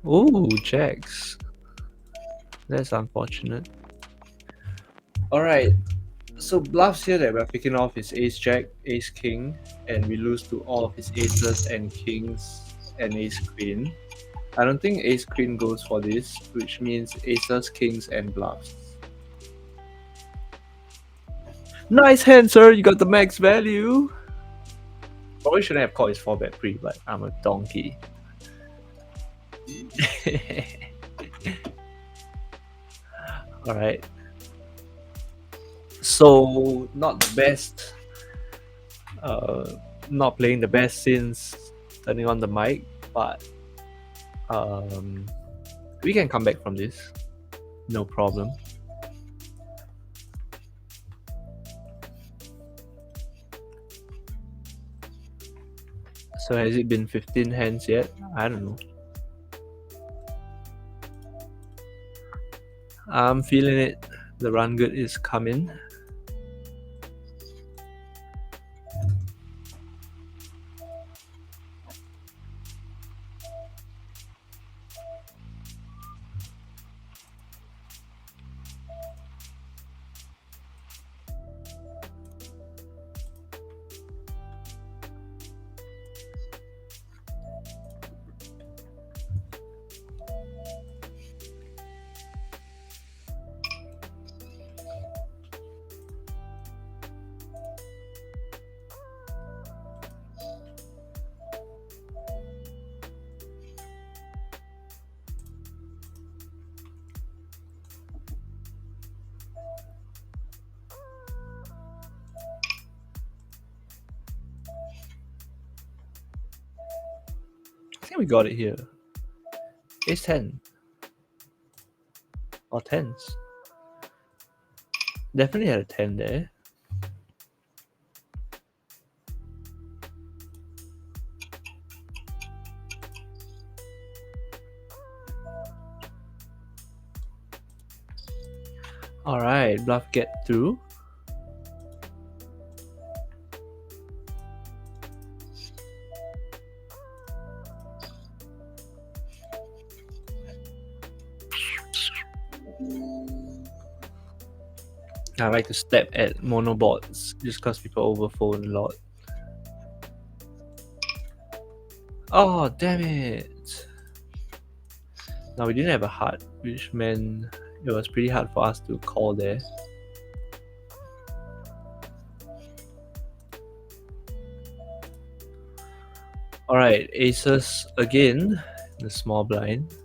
Ooh, jacks. That's unfortunate. Alright, so bluffs here that we're picking off is ace jack, ace king, and we lose to all of his aces and kings and ace queen. I don't think ace queen goes for this, which means aces, kings, and bluffs. Nice hand, sir. You got the max value. Probably shouldn't have called his 4-bet pre, but I'm a donkey. Alright. So, not the best. Not playing the best since turning on the mic, but we can come back from this. No problem. So has it been 15 hands yet? I don't know. I'm feeling it. The run good is coming. I think we got it here. Ace 10. Or 10s. Definitely had a 10 there. Alright, bluff get through. I like to step at mono boards just because people overfold a lot. Oh, damn it. Now we didn't have a heart, which meant it was pretty hard for us to call there. Alright, aces again, the small blind.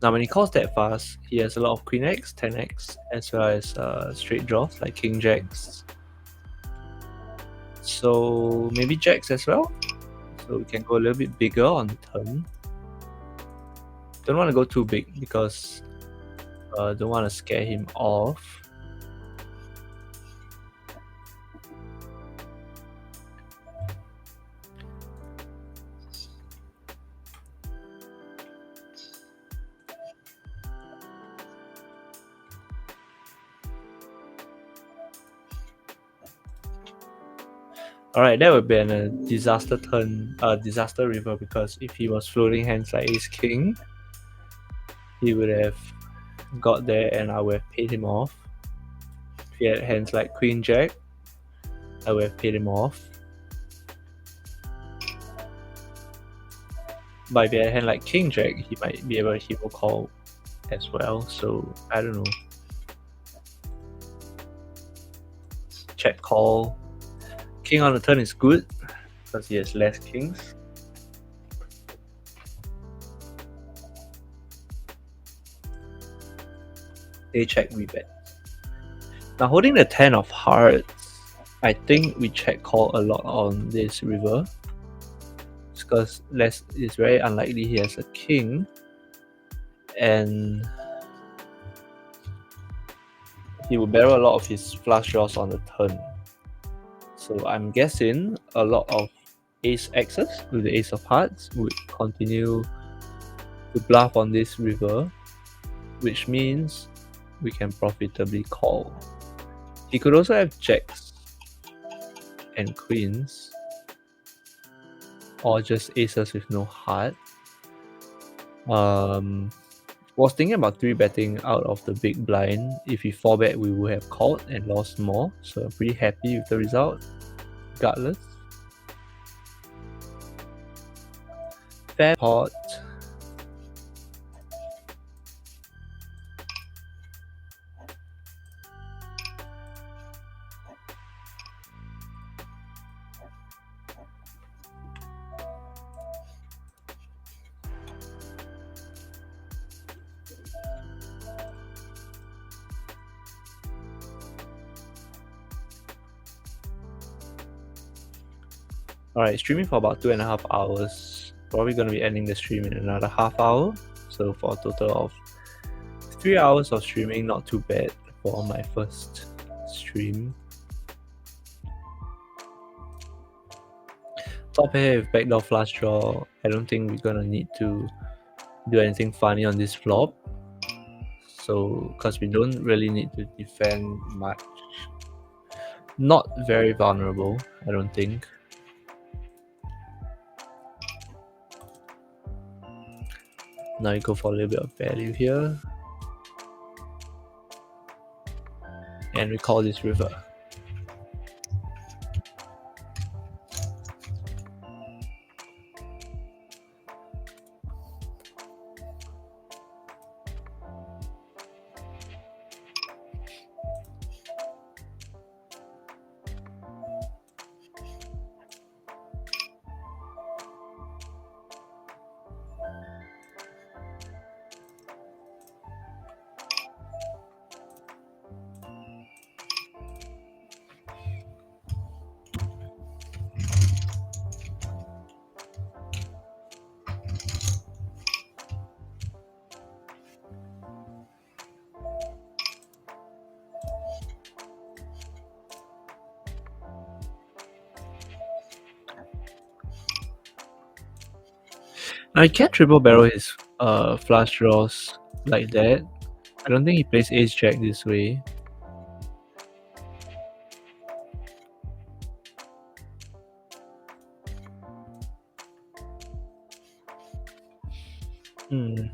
Now when he calls that fast, he has a lot of queen x, 10x, as well as straight draws like king jacks. So maybe jacks as well. So we can go a little bit bigger on the turn. Don't want to go too big because don't want to scare him off. Alright, that would be a disaster turn, disaster river, because if he was floating hands like ace king, he would have got there and I would have paid him off. If he had hands like queen jack, I would have paid him off. But if he had a hand like king jack, he might be able to hero call as well, so I don't know. Check call. King on the turn is good because he has less kings. They check, we bet. Now holding the 10 of hearts, I think we check call a lot on this river. Because it's very unlikely he has a king. And he will barrel a lot of his flush draws on the turn. So I'm guessing a lot of ace X's with the ace of hearts would continue to bluff on this river, which means we can profitably call. He could also have jacks and queens, or just aces with no heart. Was thinking about 3-betting out of the big blind. If we 4-bet, we would have called and lost more, so I'm pretty happy with the result, regardless. Fair pot. Alright, streaming for about 2.5 hours. Probably gonna be ending the stream in another half hour. So for a total of 3 hours of streaming, not too bad for my first stream. Top pair with backdoor flush draw. I don't think we're gonna need to do anything funny on this flop. So, because we don't really need to defend much. Not very vulnerable, I don't think. Now you go for a little bit of value here. And we call this river. Now he can't triple barrel his flush draws like that. I don't think he plays ace jack this way. Hmm.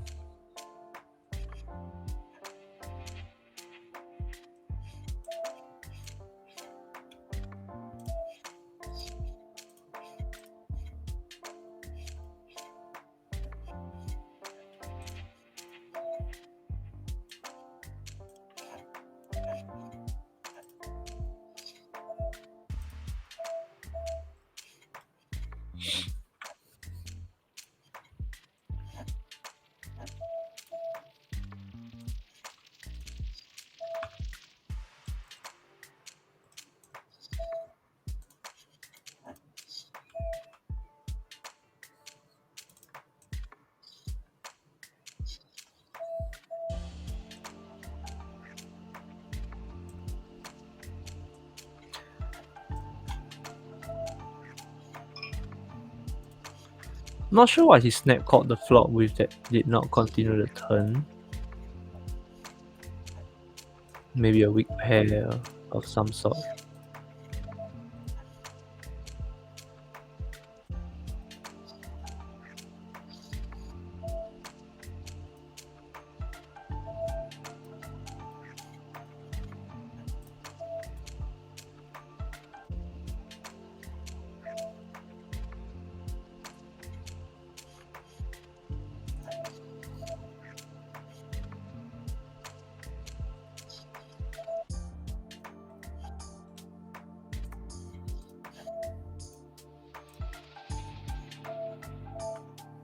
Not sure what he snap called the flop with that did not continue the turn. Maybe a weak pair of some sort.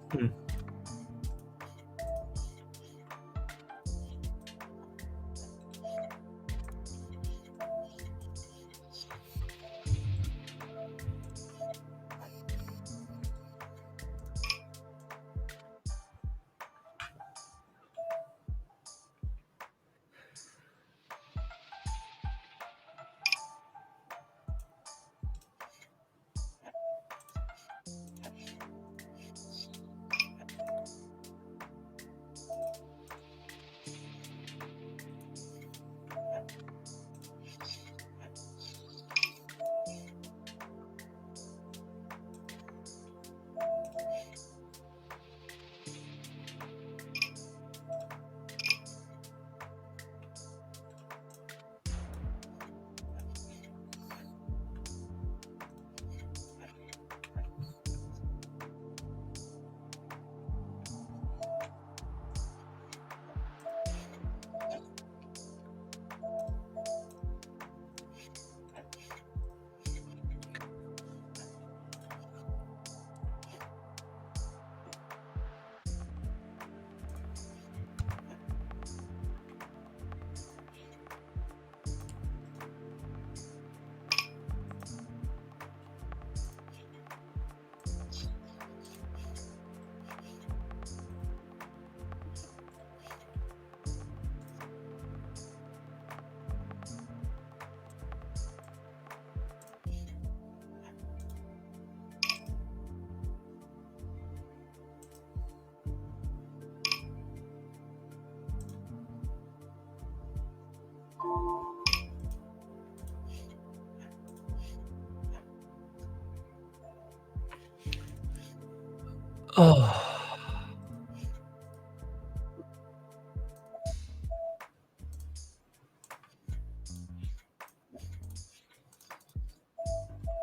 Hmm. Oh.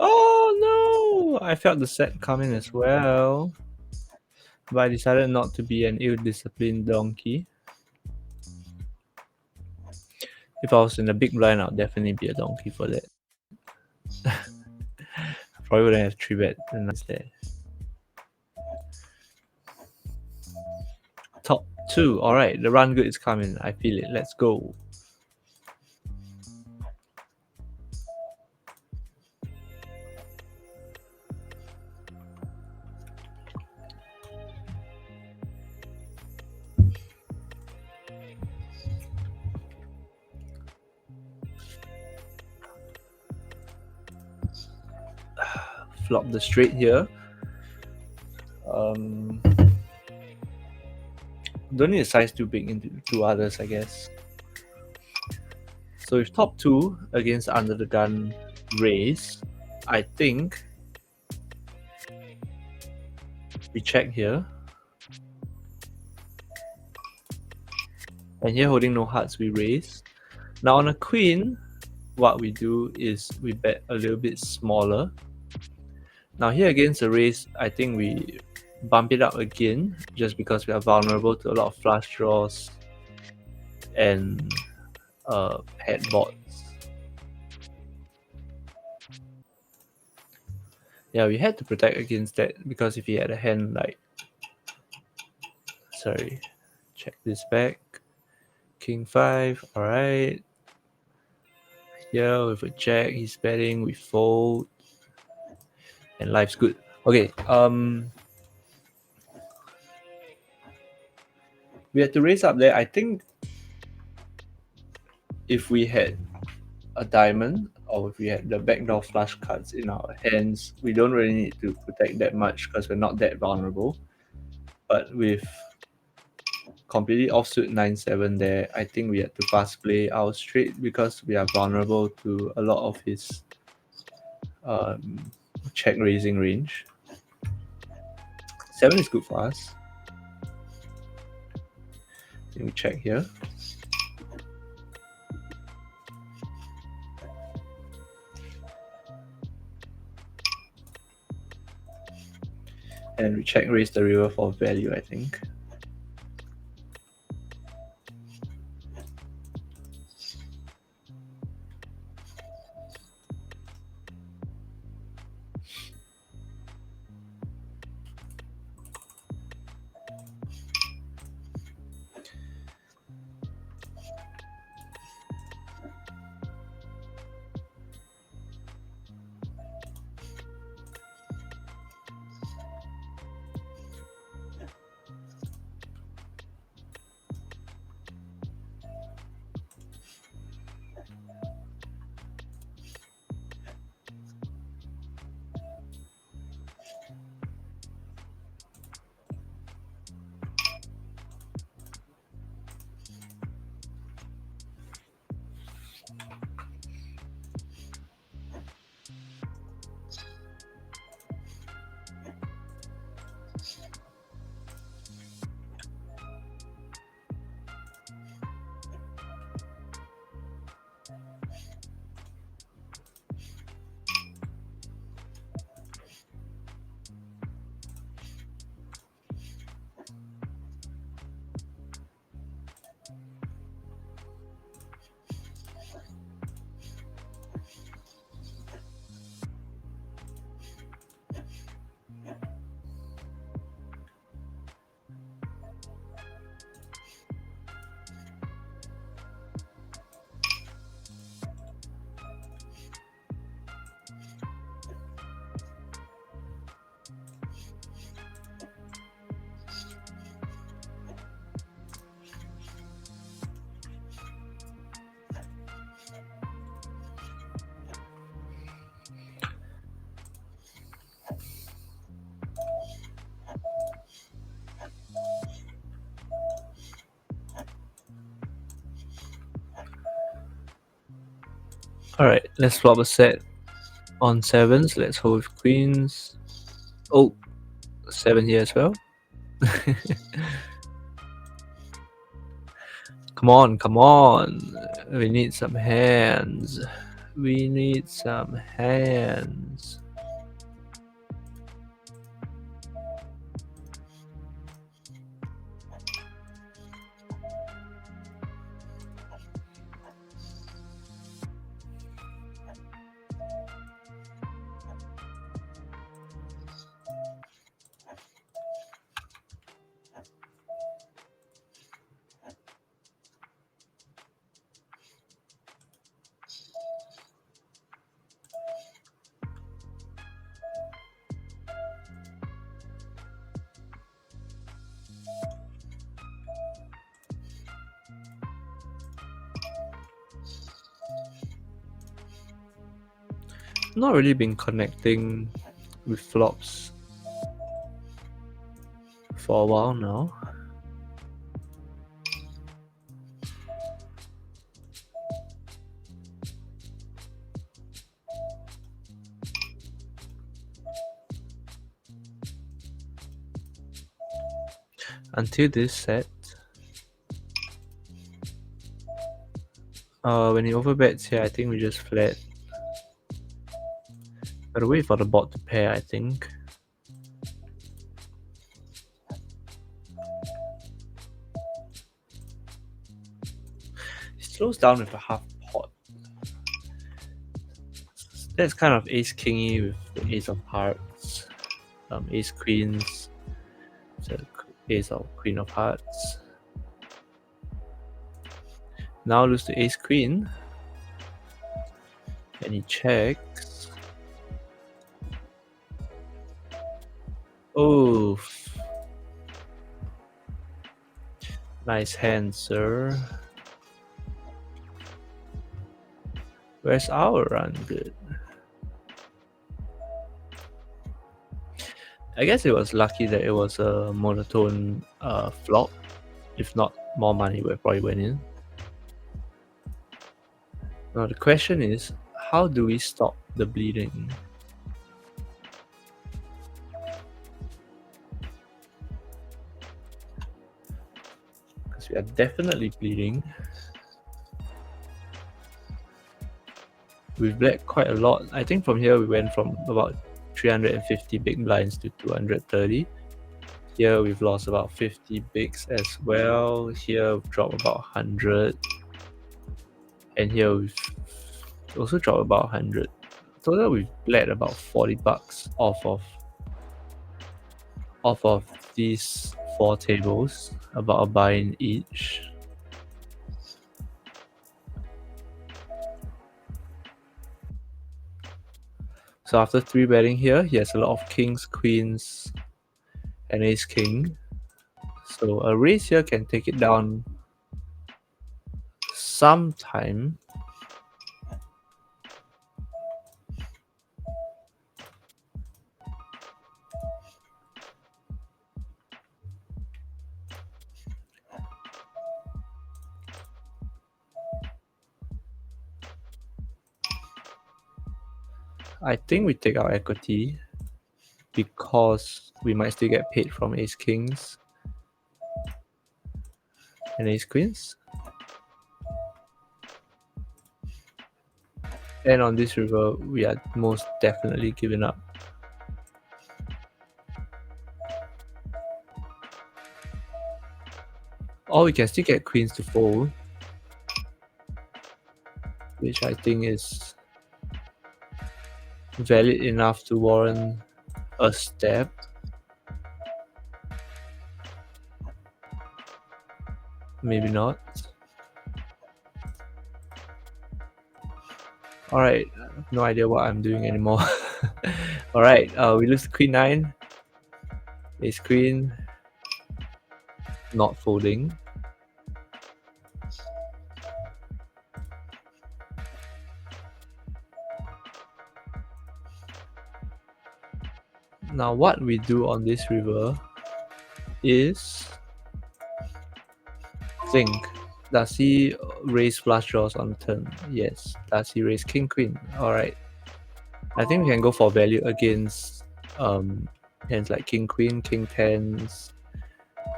Oh no! I felt the set coming as well. But I decided not to be an ill-disciplined donkey. If I was in a big blind, I'd definitely be a donkey for that. Probably wouldn't have 3-bet and that's there. Top 2. Alright, the run good is coming. I feel it. Let's go. Flop the straight here. Don't need a size too big into two others, I guess. So if top 2 against under the gun raise, I think we check here. And here holding no hearts, we raise. Now on a queen, what we do is we bet a little bit smaller. Now here against the raise, I think we bump it up again just because we are vulnerable to a lot of flush draws and head boards. Yeah, we had to protect against that because if he had a hand like, sorry, check this back, king 5, all right. Here with a jack, he's betting, we fold, and life's good. Okay, we had to raise up there. I think if we had a diamond or if we had the backdoor flush cards in our hands, we don't really need to protect that much because we're not that vulnerable. But with completely offsuit 9-7 there, I think we had to fast play our straight because we are vulnerable to a lot of his check raising range. 7 is good for us. Let me check here. And we check raise the river for value, I think. Alright, let's flop a set on sevens. Let's hold with queens. Oh, 7 here as well. Come on, come on. We need some hands. We need some hands. Not really been connecting with flops for a while now. Until this set. When he overbets here, I think we just flat. Gotta wait for the bot to pair, I think. He slows down with a half pot. That's kind of ace kingy with the ace of hearts. Ace queens. So ace of queen of hearts. Now lose to ace queen. And he checks. Oh, nice hand, sir. Where's our run? Good. I guess it was lucky that it was a monotone flop. If not, more money would probably went in. Now the question is, how do we stop the bleeding? Because we are definitely bleeding. We've bled quite a lot. I think from here we went from about 350 big blinds to 230. Here we've lost about 50 bigs as well. Here we've dropped about 100. And here we've also dropped about 100. Total we've bled about 40 bucks off of these 4 tables, about a buy in each. So after 3 betting here, he has a lot of kings, queens, and ace king. So a raise here can take it down sometime. I think we take our equity because we might still get paid from ace kings and ace queens. And on this river, we are most definitely giving up. Or we can still get queens to fold, which I think is valid enough to warrant a step. Maybe not. Alright, no idea what I'm doing anymore. Alright, we lose queen 9. Ace queen. Not folding. Now what we do on this river is think. Does he raise flush draws on turn? Yes. Does he raise king queen? Alright. I think we can go for value against hands like king queen, king tens,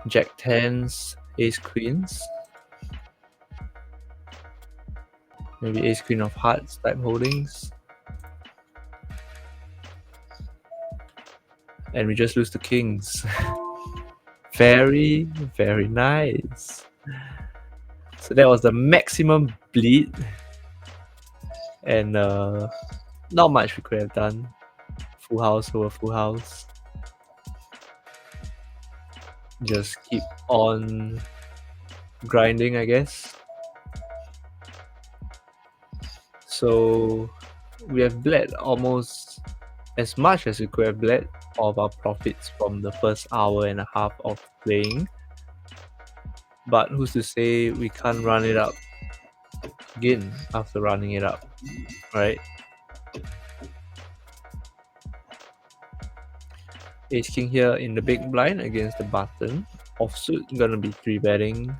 jack tens, ace queens. Maybe ace queen of hearts type holdings. And we just lose to kings. Very, very nice. So that was the maximum bleed. And not much we could have done. Full house over full house. Just keep on grinding, I guess. So we have bled almost as much as we could have bled of our profits from the first hour and a half of playing. But who's to say we can't run it up again after running it up, right? Ace king here in the big blind against the button. Offsuit gonna be 3-betting.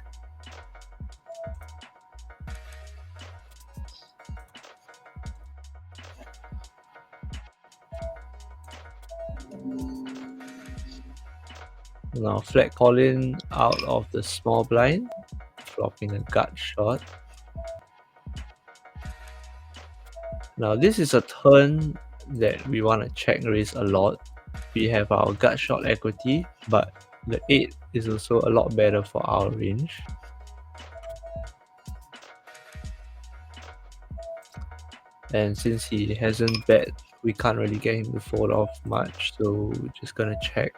Now flat calling out of the small blind, flopping a gut shot. Now this is a turn that we want to check raise a lot. We have our gut shot equity, but the 8 is also a lot better for our range. And since he hasn't bet, we can't really get him to fold off much, so we're just gonna check.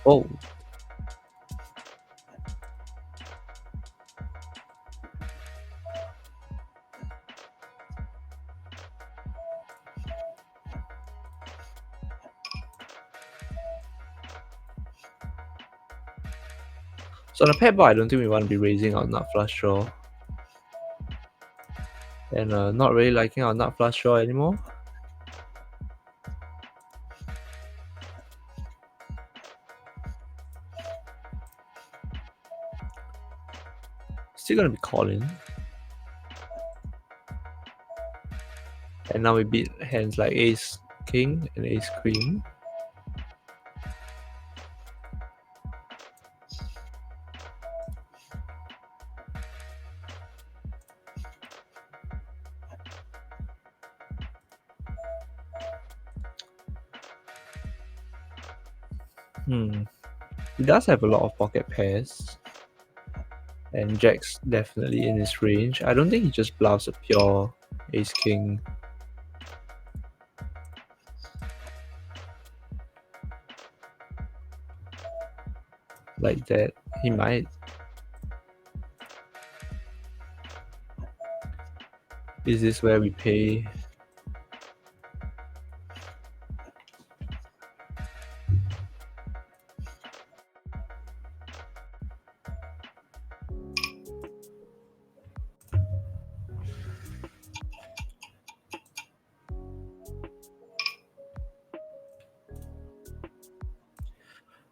Oh, so on a pet bar, I don't think we want to be raising our nut flush draw. And not really liking our nut flush draw anymore. Still gonna be calling. And now we beat hands like ace king and ace queen. He does have a lot of pocket pairs. And Jack's definitely in his range. I don't think he just bluffs a pure ace king. Like that. He might. Is this where we pay?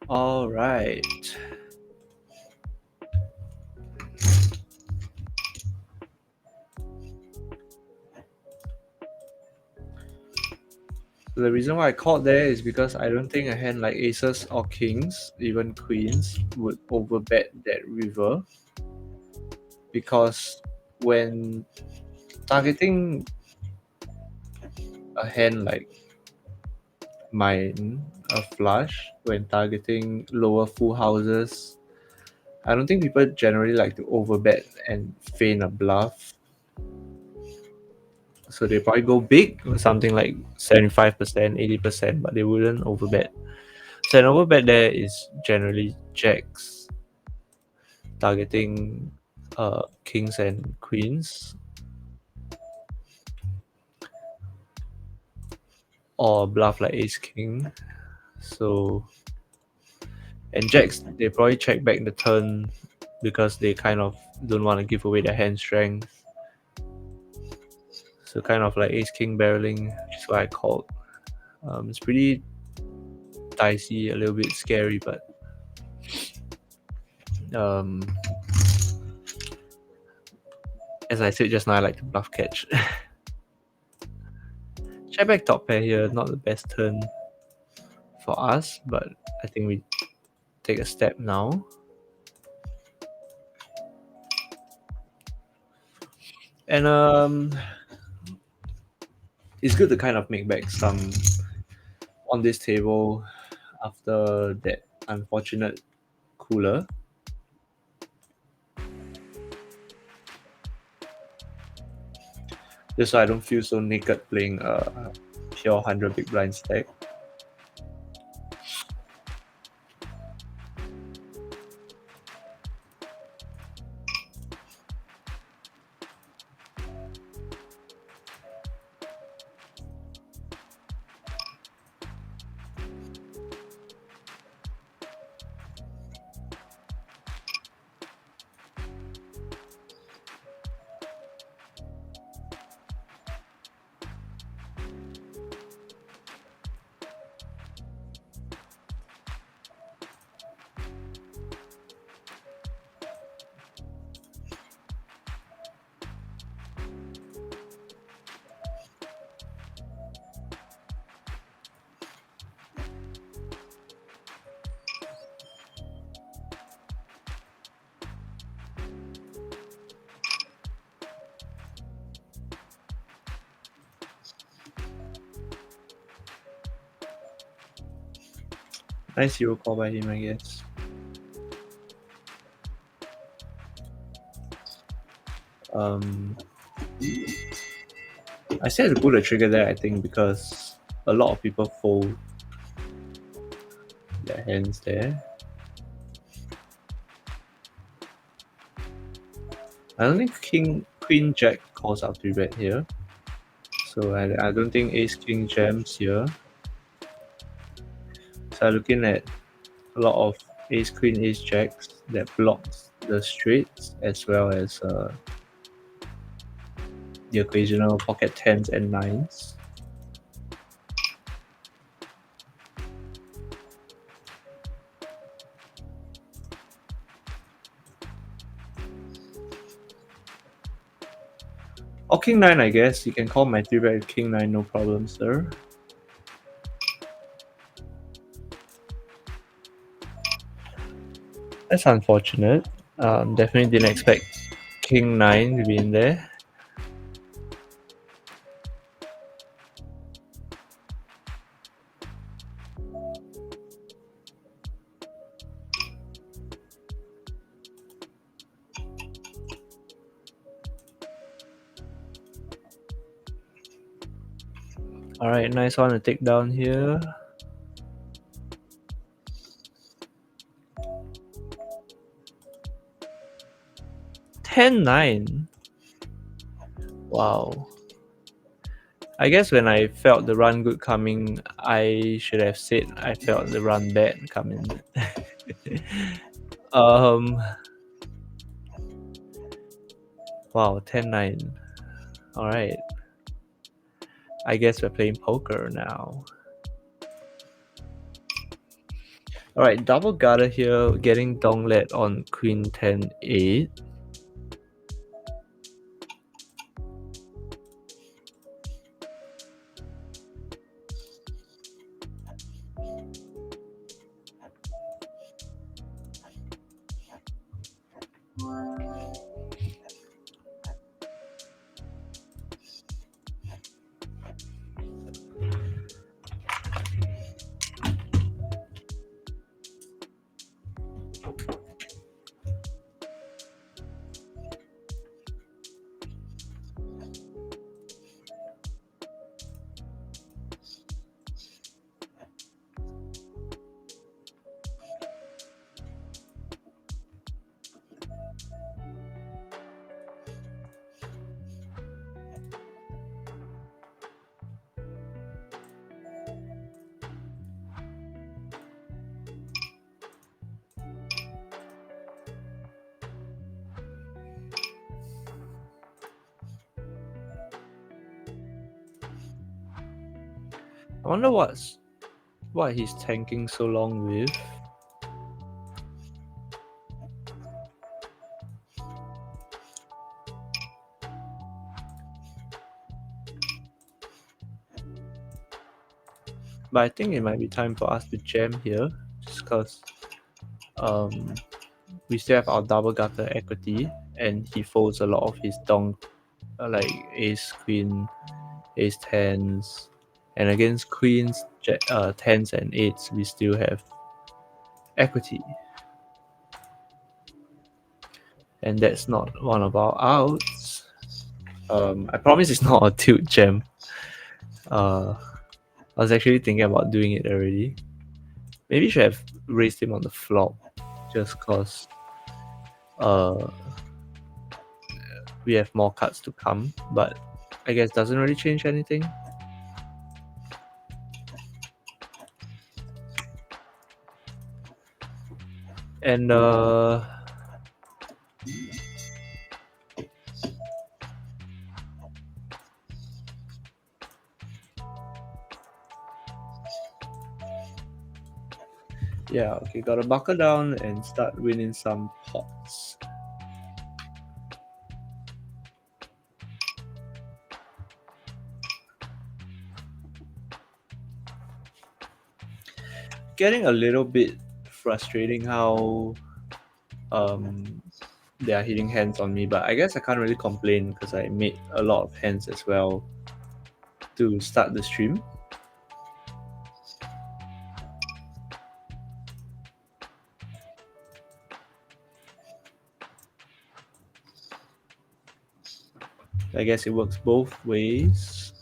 All right. So the reason why I called there is because I don't think a hand like aces or kings, even queens, would overbet that river. Because when targeting a hand like mine, a flush, when targeting lower full houses, I don't think people generally like to overbet and feign a bluff. So they probably go big, something like 75%, 80%, but they wouldn't overbet. So an overbet there is generally jacks targeting kings and queens, or bluff like ace king. So, and jacks, they probably check back the turn because they kind of don't want to give away their hand strength. So kind of like ace king barreling, which is what I called. It's pretty dicey, a little bit scary, but As I said just now, I like to bluff catch. Check back top pair here, not the best turn for us, but I think we take a step now. And it's good to kind of make back some on this table after that unfortunate cooler. Just so I don't feel so naked playing a pure 100 big blind stack. Nice hero call by him, I guess. I said to pull the trigger there, I think, because a lot of people fold their hands there. I don't think Queen Jack calls out 3-bet here. So I don't think Ace King jams here. So I'm looking at a lot of Ace Queen Ace Jacks that blocks the straights as well as the occasional pocket 10s and 9s. Or King 9, I guess. You can call my 3-bet with King 9, no problem, sir. That's unfortunate. Definitely didn't expect King 9 to be in there. Alright, nice one to take down here. $10-9. Wow. I guess when I felt the run good coming, I should have said I felt the run bad coming. Wow, 10-9. Alright. I guess we're playing poker now. Alright, double gutter here, getting donglet on Queen 10-8. I wonder what he's tanking so long with. But I think it might be time for us to jam here, just because we still have our double gutter equity, and he folds a lot of his like ace queen, ace tens, and against queens, tens, and eights, we still have equity. And that's not one of our outs. I promise it's not a tilt jam. I was actually thinking about doing it already. Maybe should have raised him on the flop, just cause we have more cards to come. But I guess doesn't really change anything. And yeah, okay, gotta buckle down and start winning some pots. Getting a little bit frustrating how they are hitting hands on me, but I guess I can't really complain because I made a lot of hands as well to start the stream. I guess it works both ways.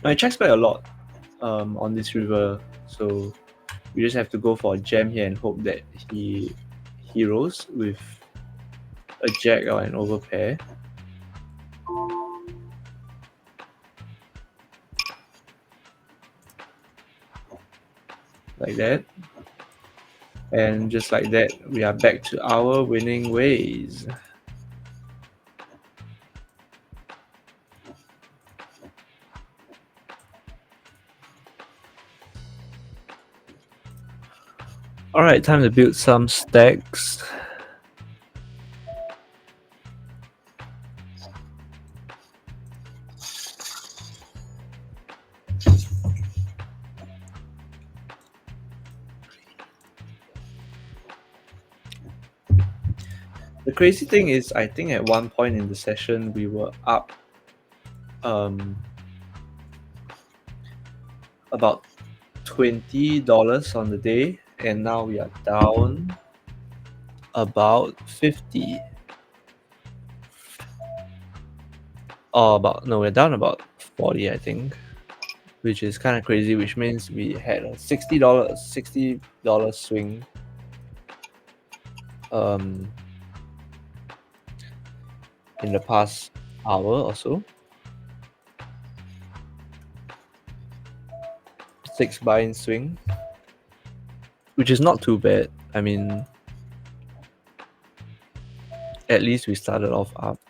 I checks back a lot on this river, so we just have to go for a jam here and hope that he heroes with a jack or an overpair. Like that. And just like that, we are back to our winning ways. Alright, time to build some stacks. The crazy thing is, I think at one point in the session we were up about $20 on the day, and now we are down about 50. We're down about 40, I think, which is kind of crazy. Which means we had a $60 swing. In the past hour or so. 6 buy-in swing, which is not too bad. I mean, at least we started off up.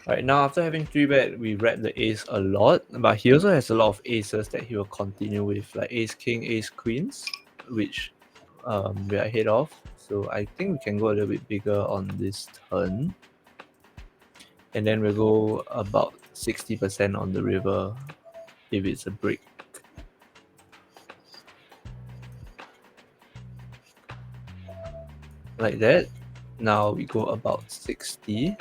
Right now, after having 3-bet, we read the ace a lot, but he also has a lot of aces that he will continue with, like ace king, ace queens, which we are ahead of. So I think we can go a little bit bigger on this turn. And then we'll go about 60% on the river if it's a break. like that. Now we go about 60,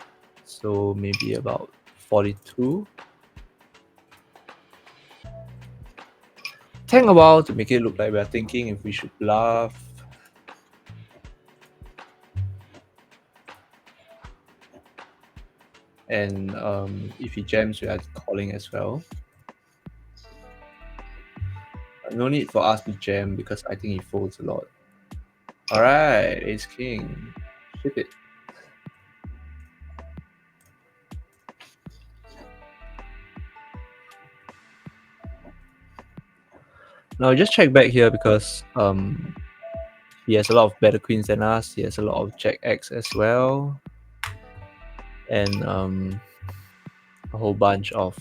so maybe about 42. Take a while to make it look like we're thinking if we should bluff. And if he jams, we are calling as well. No need for us to jam because I think he folds a lot. Alright, ace king. Ship it. Now just check back here because he has a lot of better queens than us. He has a lot of jack X as well. And a whole bunch of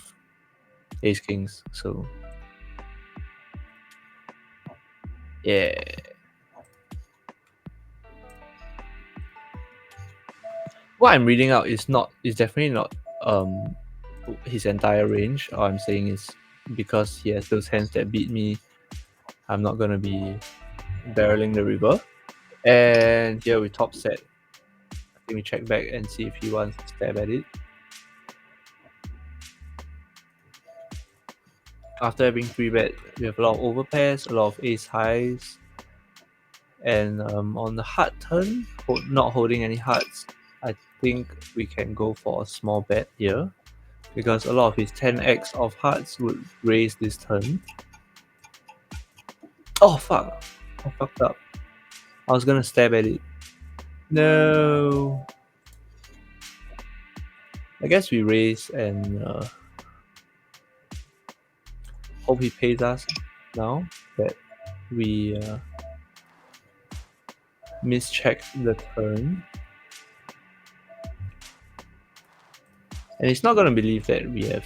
ace kings. So yeah. What I'm reading out is definitely not his entire range. All I'm saying is because he has those hands that beat me, I'm not gonna be barreling the river. And here we top set. I think we check back and see if he wants to stab at it. After having 3-bet, we have a lot of overpairs, a lot of ace highs. And on the heart turn, not holding any hearts, I think we can go for a small bet here. Because a lot of his 10x of hearts would raise this turn. Oh fuck! I fucked up. I was gonna stab at it. No! I guess we raise and hope he pays us now that we mischecked the turn. And he's not gonna believe that we have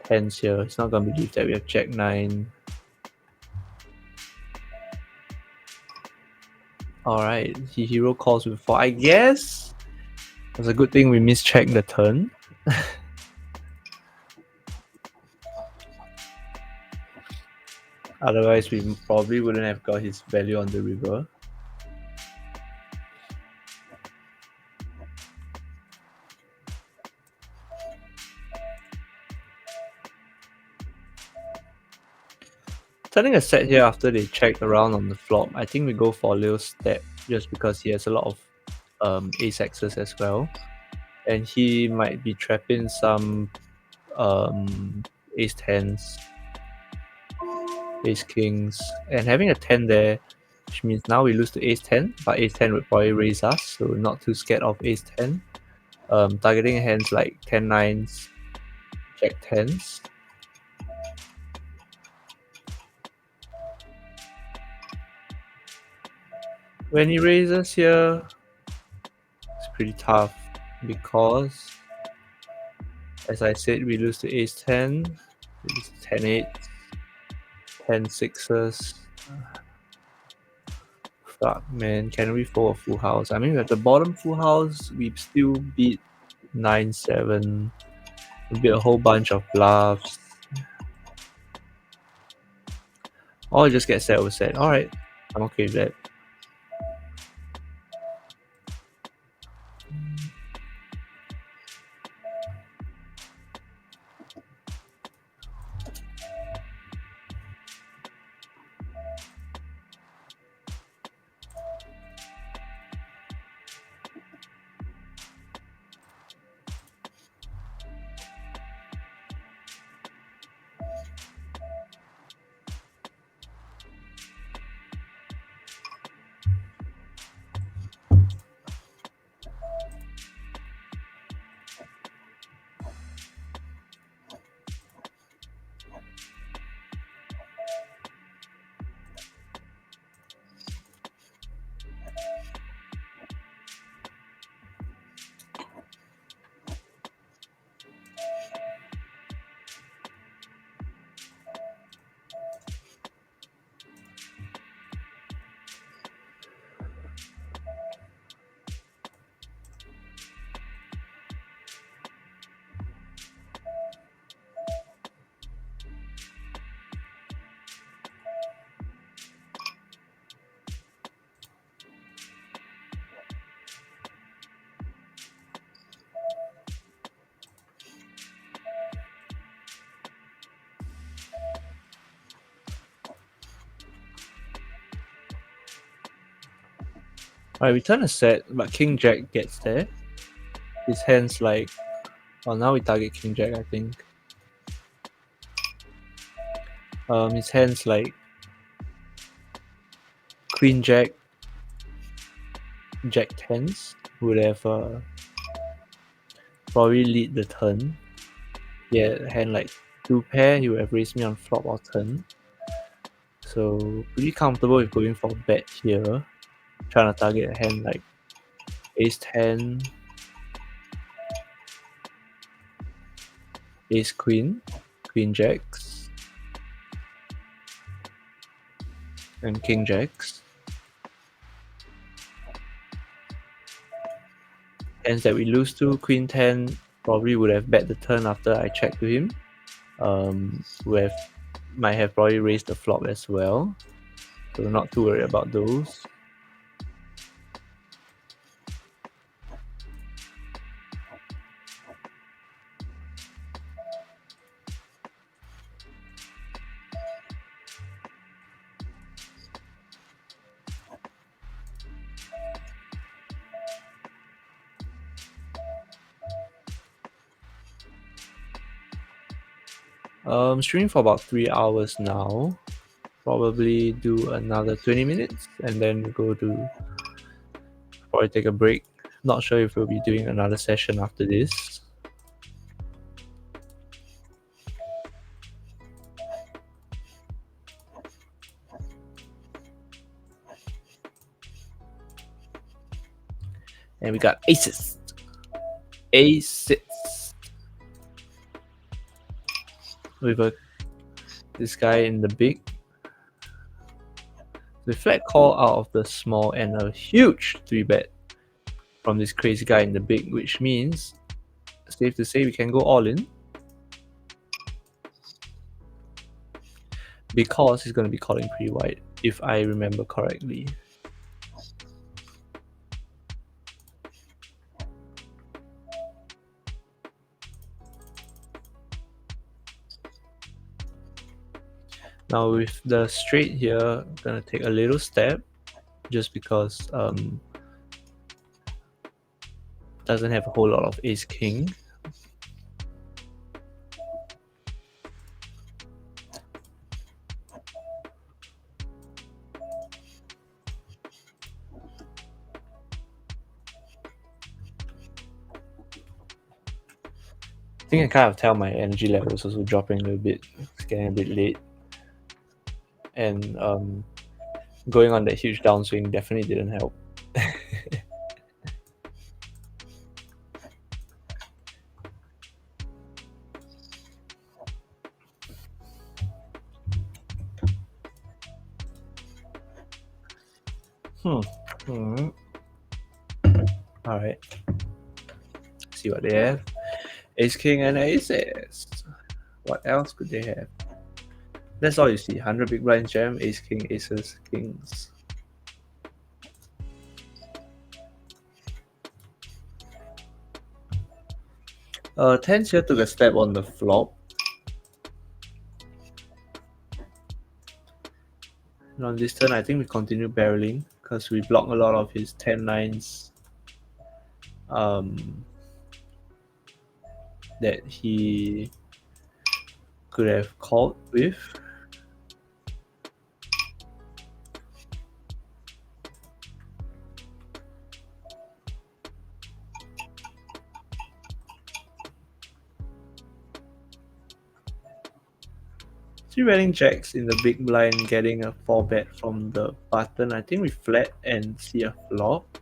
tens here. He's not gonna believe that we have jack 9. Alright, he hero calls with 4. I guess it's a good thing we mischecked the turn. Otherwise, we probably wouldn't have got his value on the river. Turning a set here after they checked around on the flop, I think we go for Leo's step just because he has a lot of ace X's as well. And he might be trapping some ace 10s, ace kings, and having a 10 there, which means now we lose to ace 10, but ace 10 would probably raise us, so we're not too scared of ace 10. Targeting hands like 10 9s, jack 10s. When he raises here, it's pretty tough because, as I said, we lose to ace 10, we lose to 10 8, 10 6s. Fuck, man, can we fold a full house? I mean, at the bottom full house, we still beat 9 7. We beat a whole bunch of bluffs. Or just get set over set. Alright, I'm okay with that. Alright, we turn a set, but King Jack gets there. His hands like, well, now we target King Jack, I think. His hands like Queen Jack, Jack tens would have probably lead the turn. Yeah, hand like two pair, he would have raised me on flop or turn. So pretty comfortable with going for bet here. Trying to target a hand like Ace 10, Ace Queen, Queen Jacks, and King Jacks. Hands that we lose to, Queen 10 probably would have bet the turn after I check to him. Might have probably raised the flop as well. So not too worried about those. Streaming for about 3 hours now. Probably do another 20 minutes and then go to probably take a break. Not sure if we'll be doing another session after this. And we got aces. Aces. With this guy in the big. The flat call out of the small and a huge 3-bet from this crazy guy in the big, which means safe to say we can go all in. Because he's going to be calling pretty wide, if I remember correctly. Now with the straight here, I'm gonna take a little step, just because doesn't have a whole lot of ace king. I think I kind of tell my energy level is also dropping a little bit. It's getting a bit late. And going on that huge downswing definitely didn't help. Alright. See what they have. Ace king and aces. What else could they have? That's all you see. 100 big blind jam, ace king, aces, kings. Tens here took a step on the flop. And on this turn, I think we continue barreling because we block a lot of his 10-9s that he could have called with. Three-betting jacks in the big blind, getting a 4-bet from the button. I think we flat and see a flop.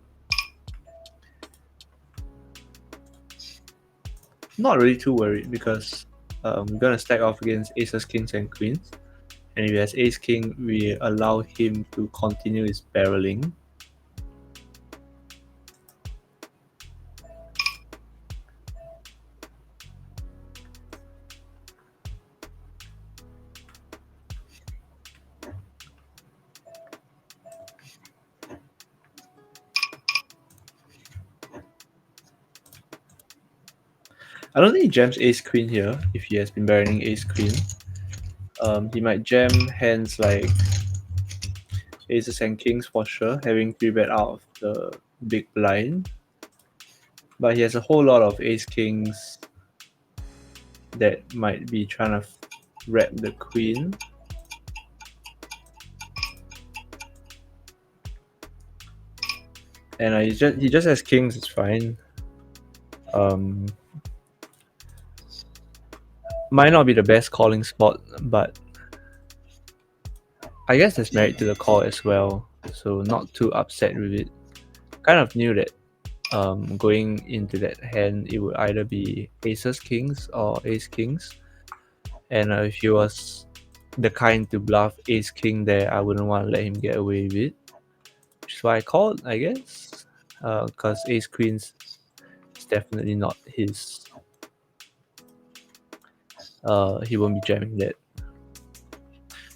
Not really too worried because we're gonna stack off against aces, kings, and queens. And if he has ace king, we allow him to continue his barreling. I don't think he jams ace queen here if he has been barreling ace queen. He might jam hands like aces and kings for sure, having 3-bet out of the big blind. But he has a whole lot of ace kings that might be trying to wrap the queen. And he just has kings, it's fine. Might not be the best calling spot, but I guess there's merit to the call as well, so not too upset with it. Kind of knew that going into that hand, it would either be aces kings or ace kings. And if he was the kind to bluff ace king there, I wouldn't want to let him get away with it. Which is why I called, I guess. Because ace queens is definitely not his. He won't be jamming that.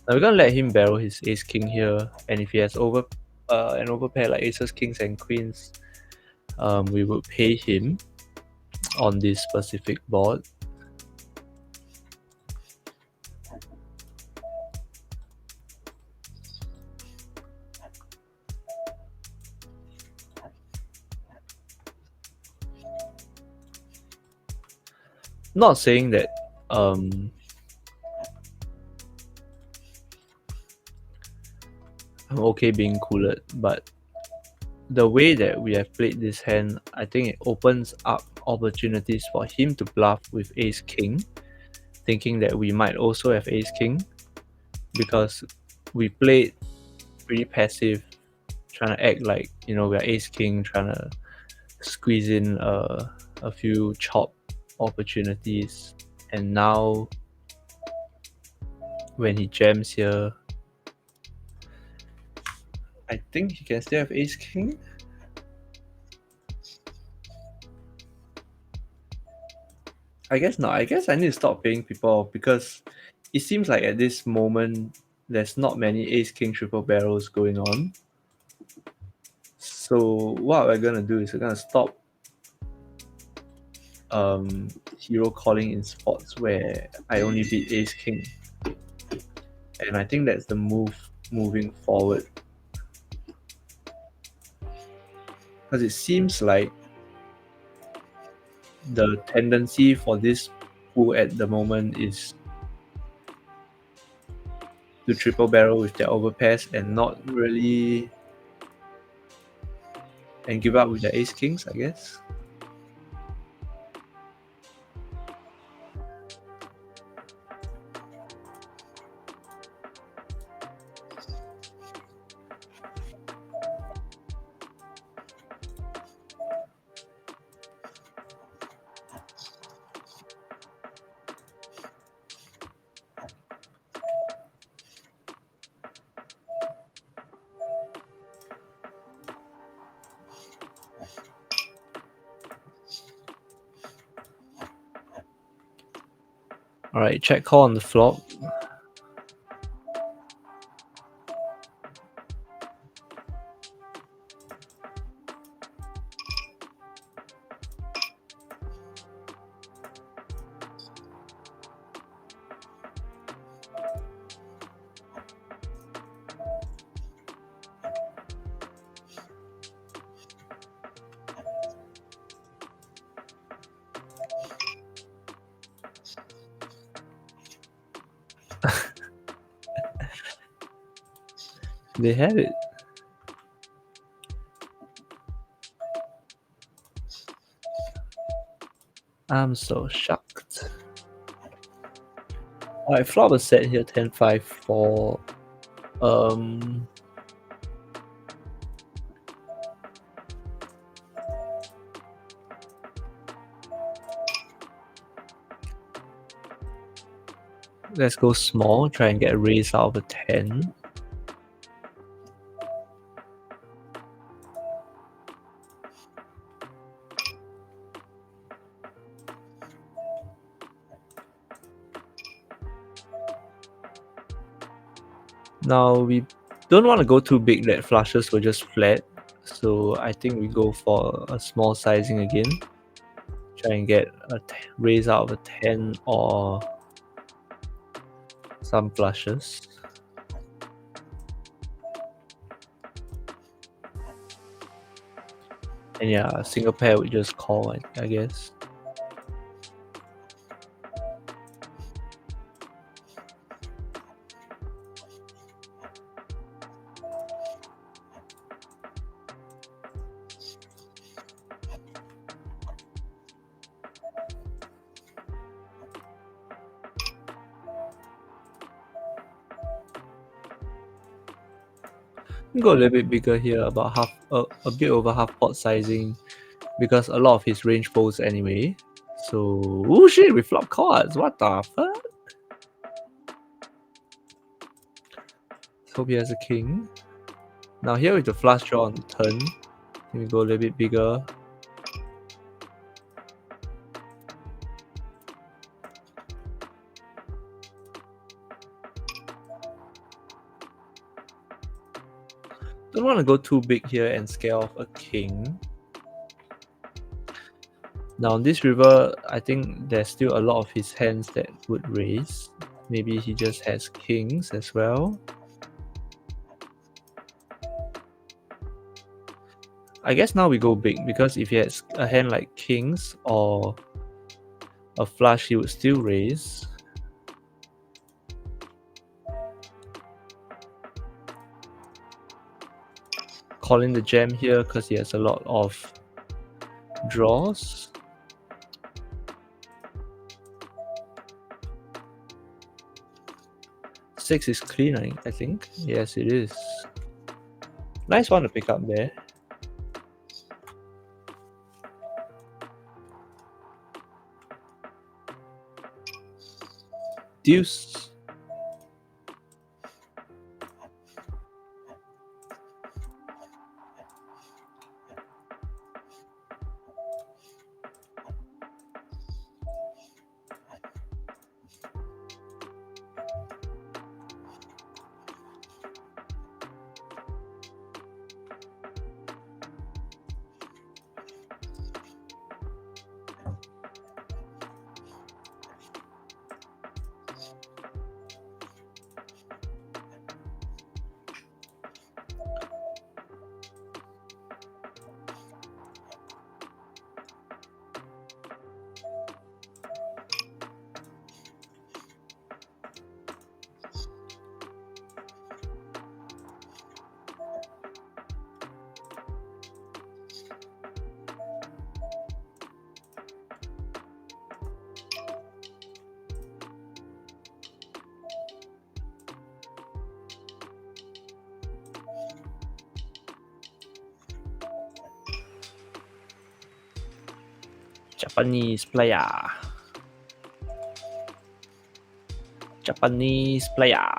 Now we're gonna let him barrel his ace king here, and if he has an overpair like aces, kings, and queens, we would pay him on this specific board. Not saying that I'm okay being cooled, but the way that we have played this hand, I think it opens up opportunities for him to bluff with ace king, thinking that we might also have ace king, because we played pretty passive, trying to act like, you know, we're ace king, trying to squeeze in a few chop opportunities. And now when he jams here, I think he can still have ace king. I guess not. I guess I need to stop paying people off, because it seems like at this moment there's not many ace king triple barrels going on. So what we're gonna do is we're gonna stop hero calling in spots where I only beat ace king, and I think that's the move moving forward, because it seems like the tendency for this pool at the moment is to triple barrel with their overpairs and not really, and give up with the ace kings, I guess. Alright, check call on the flop. They have it. I'm so shocked. Alright, flop a set here, 10-5 for let's go small, try and get a raise out of a 10. Now we don't want to go too big that flushes were just flat, so I think we go for a small sizing again. Try and get a raise out of a 10 or some flushes. And yeah, a single pair would just call, I guess. Go a little bit bigger here, about a bit over half pot sizing, because a lot of his range folds anyway. So, oh shit, we flop cards. What the fuck? Hope he has a king. Now here with the flush draw on the turn, we go a little bit bigger. Don't want to go too big here and scare off a king. Now on this river, I think there's still a lot of his hands that would raise. Maybe he just has kings as well. I guess now we go big, because if he has a hand like kings or a flush, he would still raise. Calling the jam here because he has a lot of draws. Six is clean, I think. Yes, it is. Nice one to pick up there. Deuce. Japanese player. Japanese player.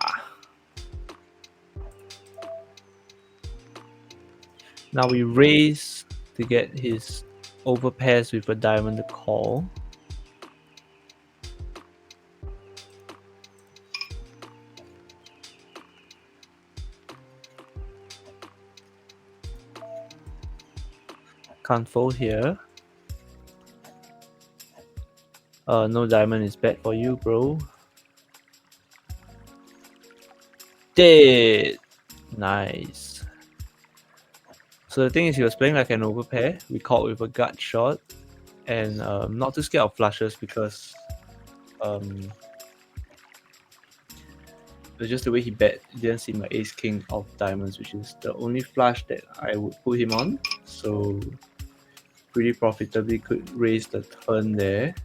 Now we raise to get his overpairs with a diamond to call. Can't fold here. No diamond is bad for you, bro. Dead. Nice. So the thing is, he was playing like an overpair. We called with a gut shot, and not too scared of flushes because it was just the way he bet. He didn't see my ace king of diamonds, which is the only flush that I would put him on. So pretty profitably could raise the turn there.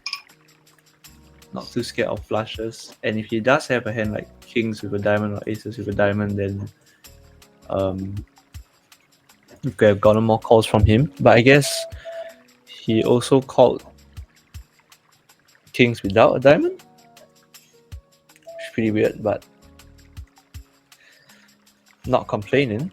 Not too scared of flushes. And if he does have a hand like kings with a diamond or aces with a diamond, then we could have gotten more calls from him. But I guess he also called kings without a diamond. It's pretty weird, but not complaining.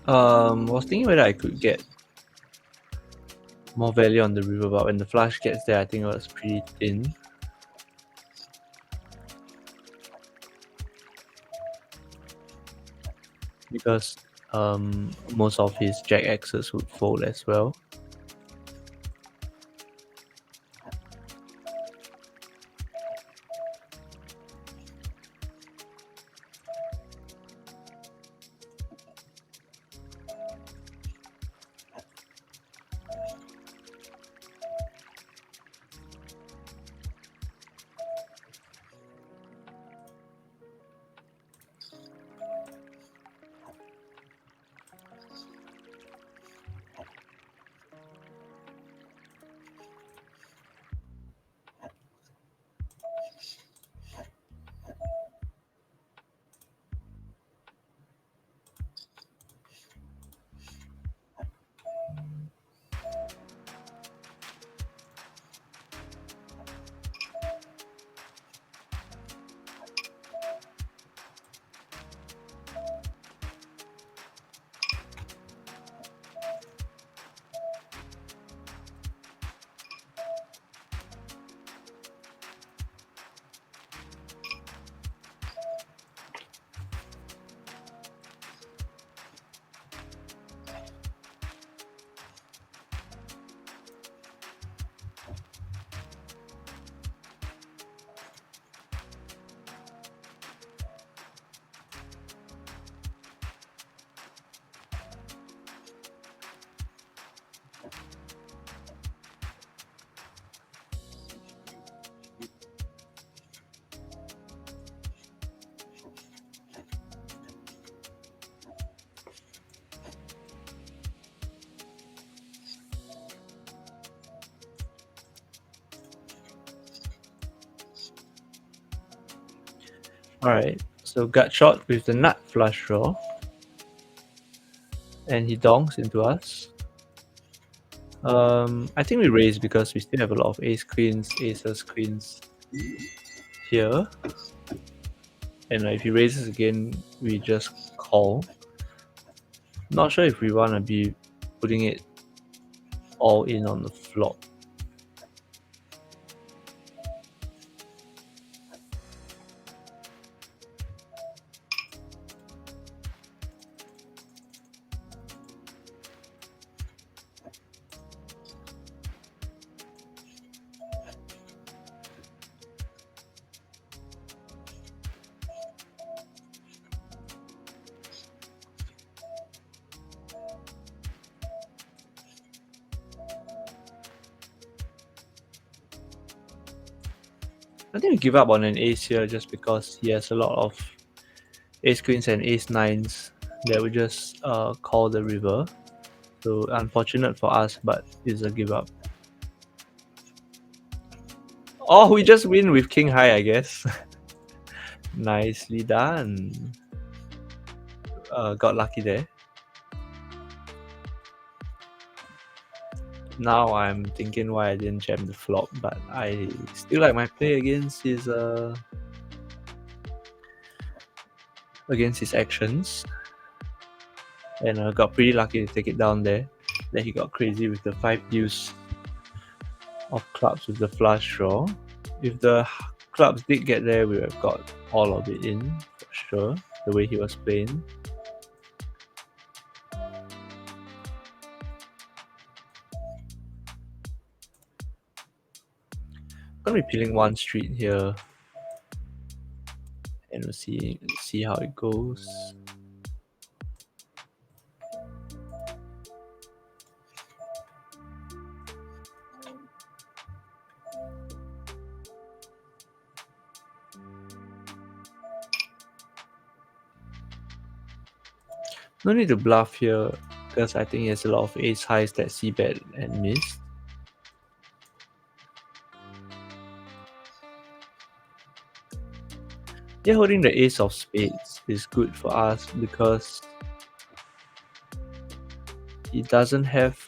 Was thinking whether I could get more value on the river, but when the flush gets there, I think it was pretty thin. Because most of his jack axes would fold as well. Alright, so gut shot with the nut flush draw. And he donks into us. I think we raise because we still have a lot of ace queens, aces, queens here. And if he raises again, we just call. Not sure if we want to be putting it all in on the flop. I think we give up on an ace here just because he has a lot of ace queens and ace nines that would just call the river. So unfortunate for us, but it's a give up. Oh, we just win with king high, I guess. Nicely done. Got lucky there. Now I'm thinking why I didn't jam the flop, but I still like my play against his actions, and I got pretty lucky to take it down there. Then he got crazy with the 5 deuce of clubs with the flush draw. If the clubs did get there, we would have got all of it in for sure. The way he was playing. Gonna be peeling one street here, and we'll see how it goes. No need to bluff here because I think he has a lot of ace highs that c-bet and miss. Yeah, holding the ace of spades is good for us because he doesn't have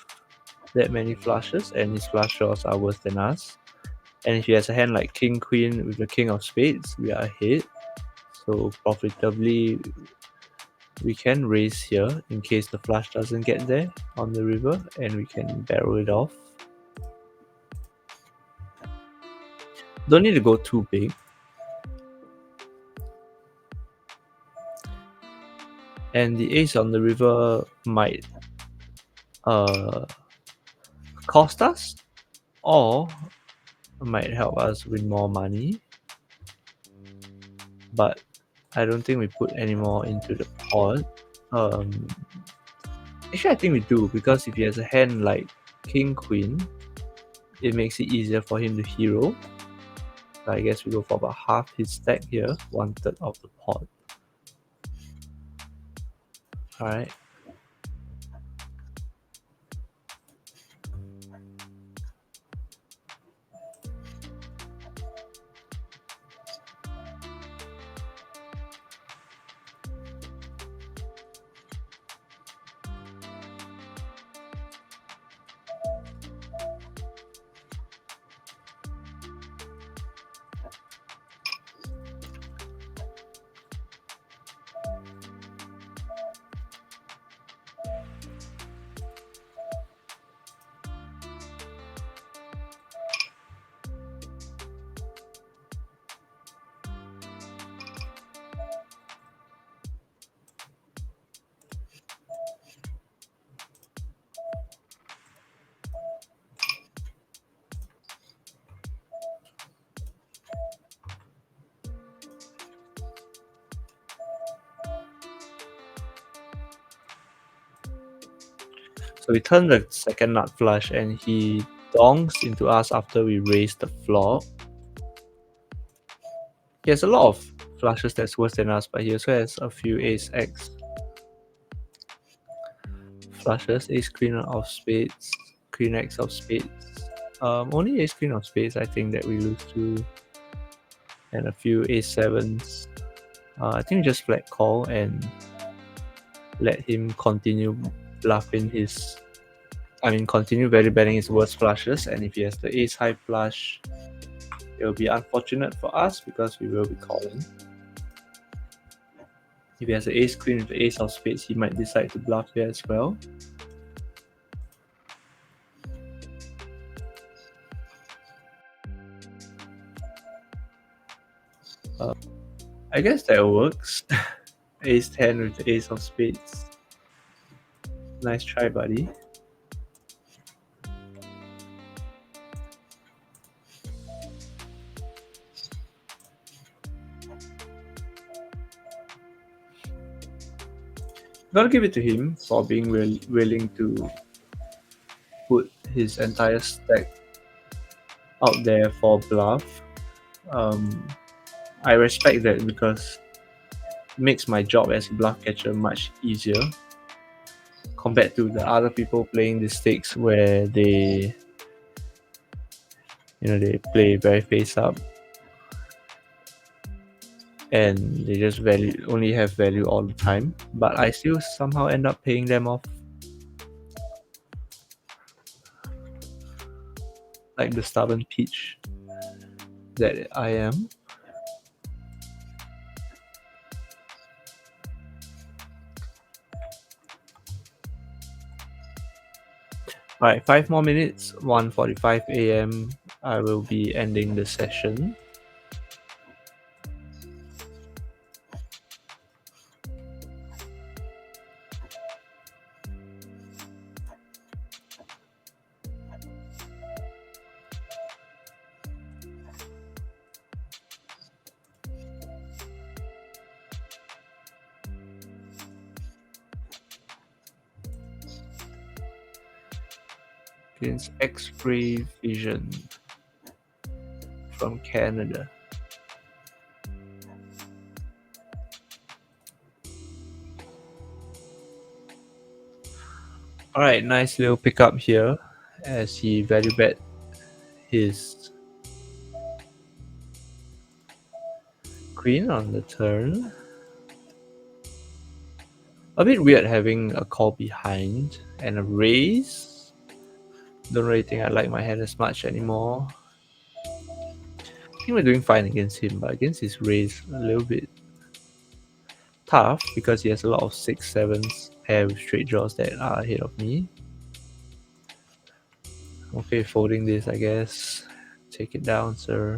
that many flushes and his flush draws are worse than us. And if he has a hand like king queen with the king of spades, we are ahead. So profitably We can raise here in case the flush doesn't get there on the river, and we can barrel it off. Don't need to go too big. And the ace on the river might cost us, or might help us win more money. But I don't think we put any more into the pot. Actually, I think we do, because if he has a hand like King Queen, it makes it easier for him to hero. So I guess we go for about half his stack here, 1/3 of the pot. Alright. So we turn the second nut flush, and he donks into us after we raise the flop. He has a lot of flushes that's worse than us, but he also has a few ace X flushes, ace queen of spades, queen X of spades. Only ace queen of spades I think that we lose to, and a few ace sevens. I think just flat call and let him continue bluffing his. Continue value betting his worst flushes, and if he has the ace high flush, it will be unfortunate for us because we will be calling. If he has the ace queen with the ace of spades, he might decide to bluff here as well. I guess that works. Ace 10 with the ace of spades. Nice try, buddy. Gotta give it to him for being willing to put his entire stack out there for bluff. I respect that because it makes my job as a bluff catcher much easier compared to the other people playing the stakes where they play very face up and they just only have value all the time, but I still somehow end up paying them off, like the stubborn peach that I am. Alright, 5 more minutes, 1:45 AM. I will be ending the session. Against X-Ray Vision from Canada. Alright, nice little pickup here as he value bet his queen on the turn. A bit weird having a call behind and a raise. Don't really think I like my hand as much anymore. I think we're doing fine against him, but against his raise, a little bit tough because he has a lot of 6-7s pair with straight draws that are ahead of me. Okay, folding this, I guess. Take it down, sir.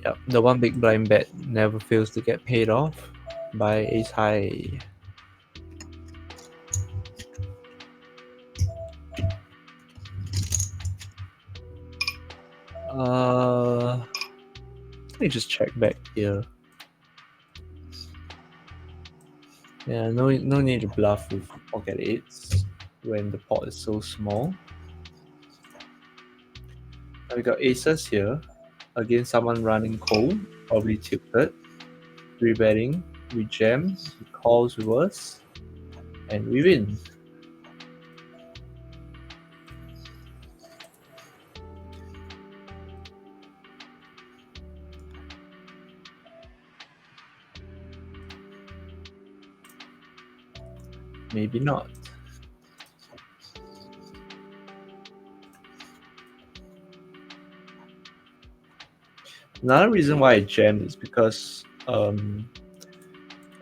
Yep, the one big blind bet never fails to get paid off by ace high. Let me just check back here. Yeah, no need to bluff with pocket eights when the pot is so small. Now we got aces here against someone running cold, probably tilted. 3-betting, we jam, he calls reverse, and we win. Maybe not. Another reason why I jammed is because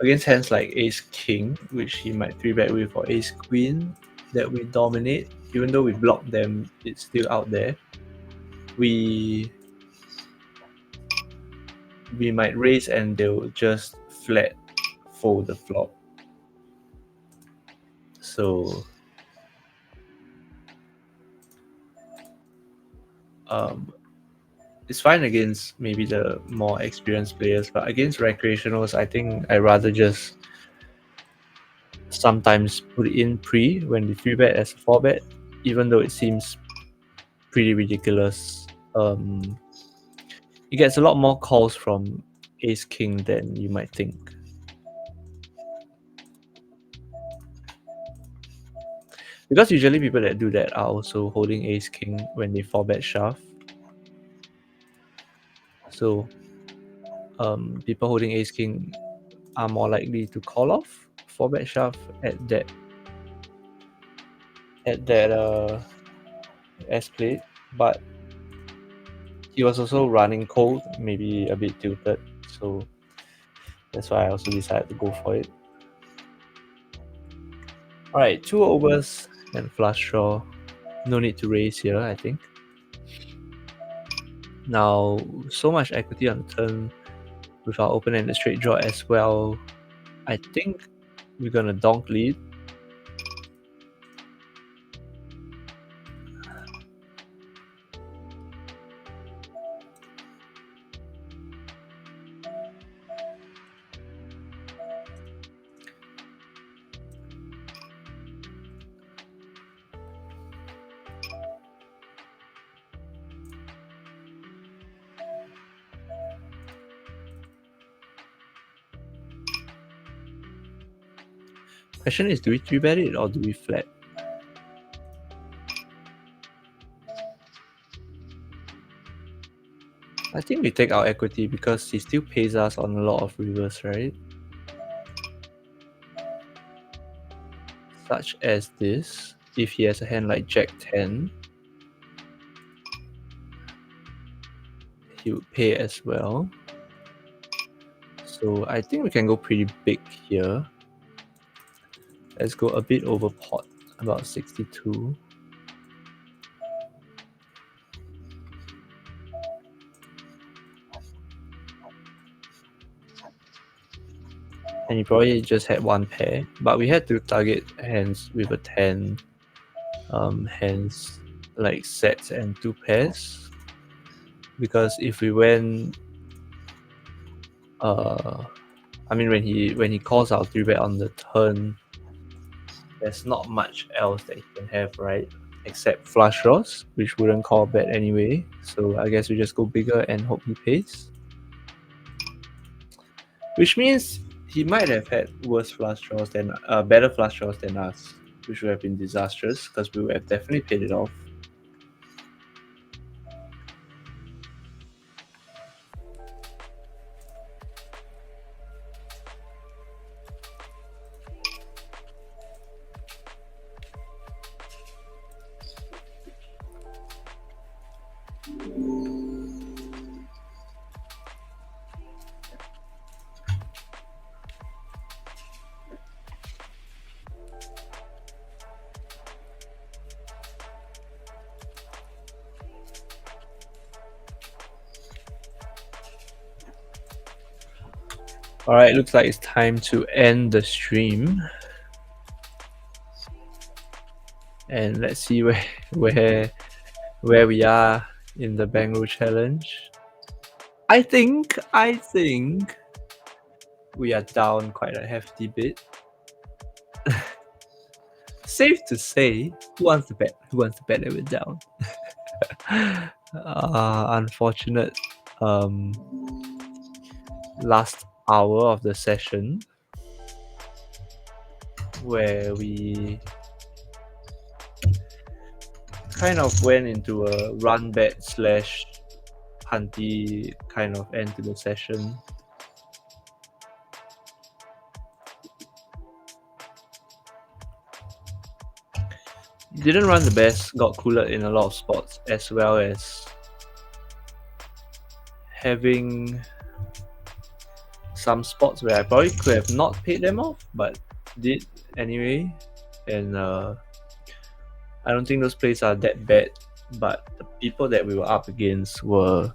against hands like ace king, which he might 3-bet with, or ace queen that we dominate, even though we block them, it's still out there. We might raise and they'll just flat fold the flop. So it's fine against maybe the more experienced players, but against recreationals, I think I rather just sometimes put it in pre when we 3-bet as a 4-bet, even though it seems pretty ridiculous. It gets a lot more calls from ace king than you might think. Because usually people that do that are also holding ace king when they 4-bet shove. So people holding ace king are more likely to call off 4-bet shove at that S plate, but he was also running cold, maybe a bit tilted, so that's why I also decided to go for it. Alright, 2 overs and flush draw. No need to raise here, I think. Now, so much equity on the turn with our open and the straight draw as well. I think we're gonna donk lead. Question is, do we 3-bet it or do we flat? I think we take our equity because he still pays us on a lot of rivers, right? Such as this, if he has a hand like Jack 10, he would pay as well. So I think we can go pretty big here. Let's go a bit over pot, about 62. And he probably just had one pair, but we had to target hands with a 10, hands like sets and 2 pairs. because if we went, I mean, when he calls our 3-bet on the turn, there's not much else that he can have, right? Except flush draws, which wouldn't call bet anyway. So I guess we just go bigger and hope he pays. Which means he might have had worse flush draws than better flush draws than us, which would have been disastrous because we would have definitely paid it off. All right, looks like it's time to end the stream. And let's see where we are in the Bankroll challenge. I think we are down quite a hefty bit. Safe to say, who wants to bet? Who wants to bet that we're down? Unfortunate last hour of the session where we kind of went into a run bet slash hunty kind of end to the session. Didn't run the best, got cooler in a lot of spots, as well as having some spots where I probably could have not paid them off, but did anyway. And I don't think those plays are that bad, but the people that we were up against were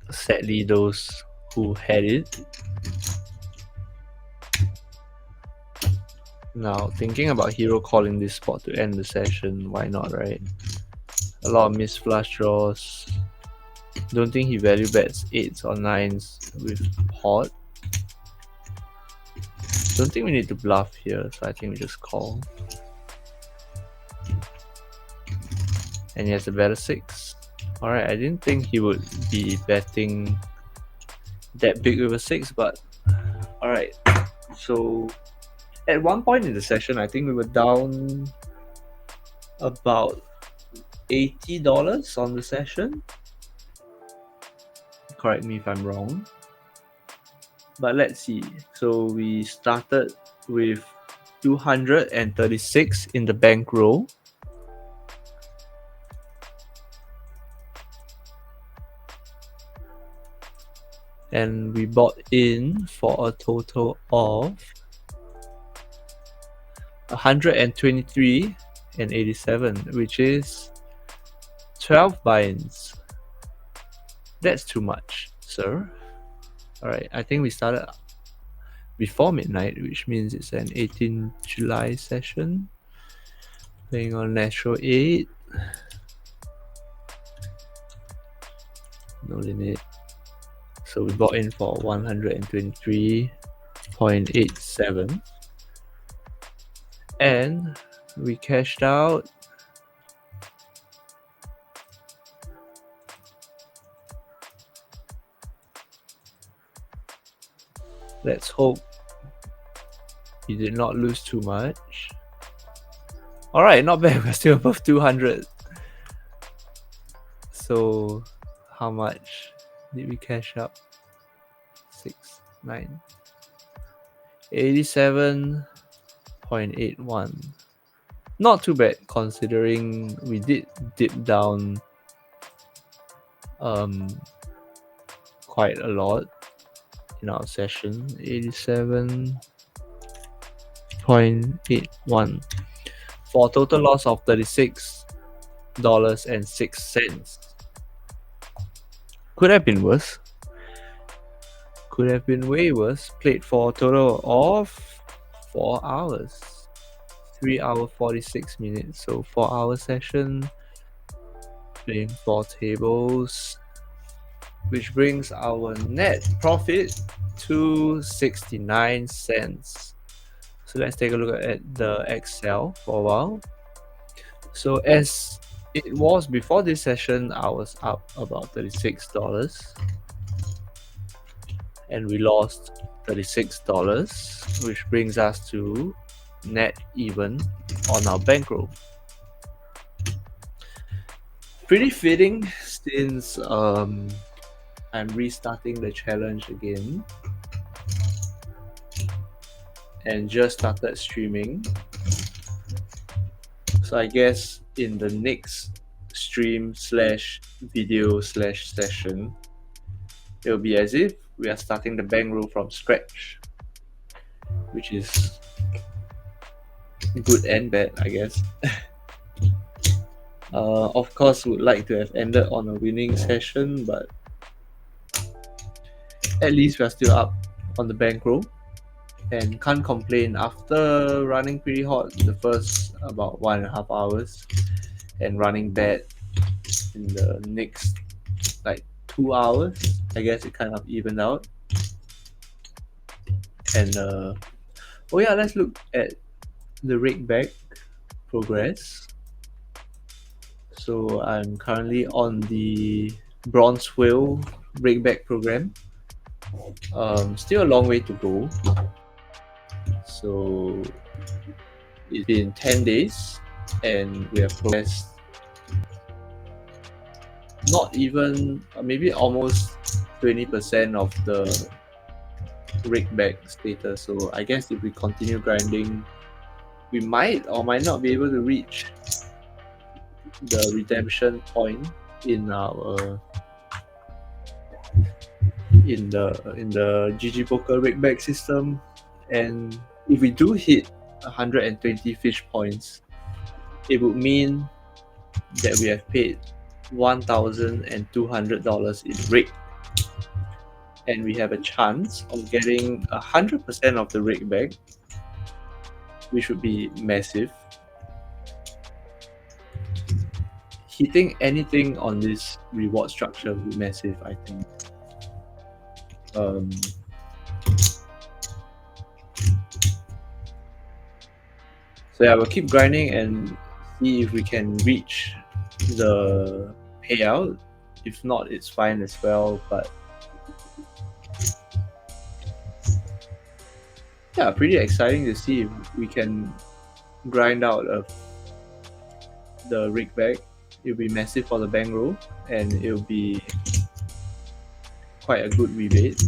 sadly those who had it. Now, thinking about Hero calling this spot to end the session, why not, right? A lot of missed flush draws. Don't think he value bets 8s or 9s with pot. Don't think we need to bluff here, so I think we just call. And he has a better 6. Alright, I didn't think he would be betting that big with a 6, but alright. So at one point in the session, I think we were down about $80 on the session. Correct me if I'm wrong. But let's see. So we started with 236 in the bankroll. And we bought in for a total of 123 and 87, which is 12 buy-ins. That's too much, sir. Alright, I think we started before midnight, which means it's an 18 July session. Playing on natural 8. No limit. So we bought in for 123.87. And we cashed out let's hope you did not lose too much. Alright, not bad. We're still above 200. So how much did we cash up? 6, 9, 87.81. Not too bad considering we did dip down quite a lot in our session. 87.81 for a total loss of $36.06. Could have been worse. Could have been way worse. Played for a total of 4 hours. 3 hour 46 minutes. So 4 hour session. playing 4 tables, which brings our net profit to 69 cents. So let's take a look at the Excel for a while. So as it was before this session, I was up about $36 and we lost $36, which brings us to net even on our bankroll. Pretty fitting since I'm restarting the challenge again and just started streaming. So I guess in the next stream slash video slash session, it'll be as if we are starting the bankroll from scratch, which is good and bad, I guess. Of course, would like to have ended on a winning session, but at least we are still up on the bankroll and can't complain after running pretty hot the first about 1.5 hours and running bad in the next like 2 hours. I guess it kind of evened out. And oh yeah, let's look at the rig back progress. So I'm currently on the bronze whale rig back program. Still a long way to go. So it's been 10 days and we have progressed not even maybe almost 20% of the rig back status. So I guess if we continue grinding, we might or might not be able to reach the redemption point in our in the GG Poker rig back system. And if we do hit 120 fish points, it would mean that we have paid $1,200 in rig, and we have a chance of getting 100% of the rig back, which would be massive. Hitting anything on this reward structure would be massive, I think. So yeah, we'll keep grinding and see if we can reach the payout. If not, it's fine as well, but yeah, pretty exciting to see if we can grind out of the rig back. It'll be massive for the bankroll and it'll be quite a good rebate,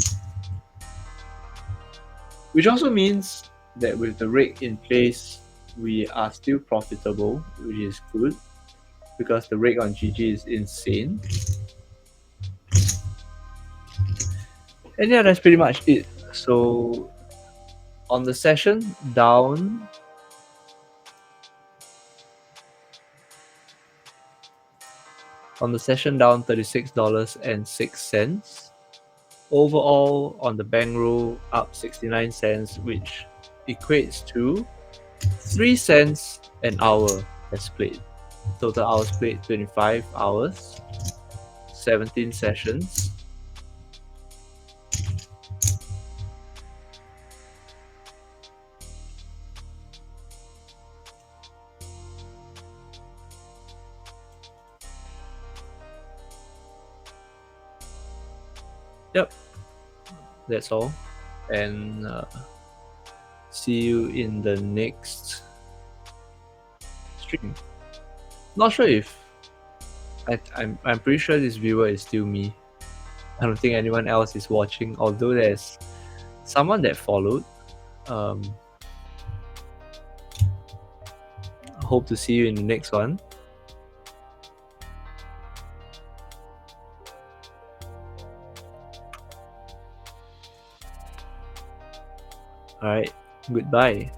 which also means that with the rig in place, we are still profitable, which is good because the rig on GG is insane. And yeah, that's pretty much it. So on the session down $36.06. Overall on the bankroll up 69 cents, which equates to 3 cents an hour as played. Total hours played 25 hours, 17 sessions. Yep, that's all. And see you in the next stream. Not sure if I'm pretty sure this viewer is still me. I don't think anyone else is watching, although there's someone that followed. Hope to see you in the next one. Alright, goodbye.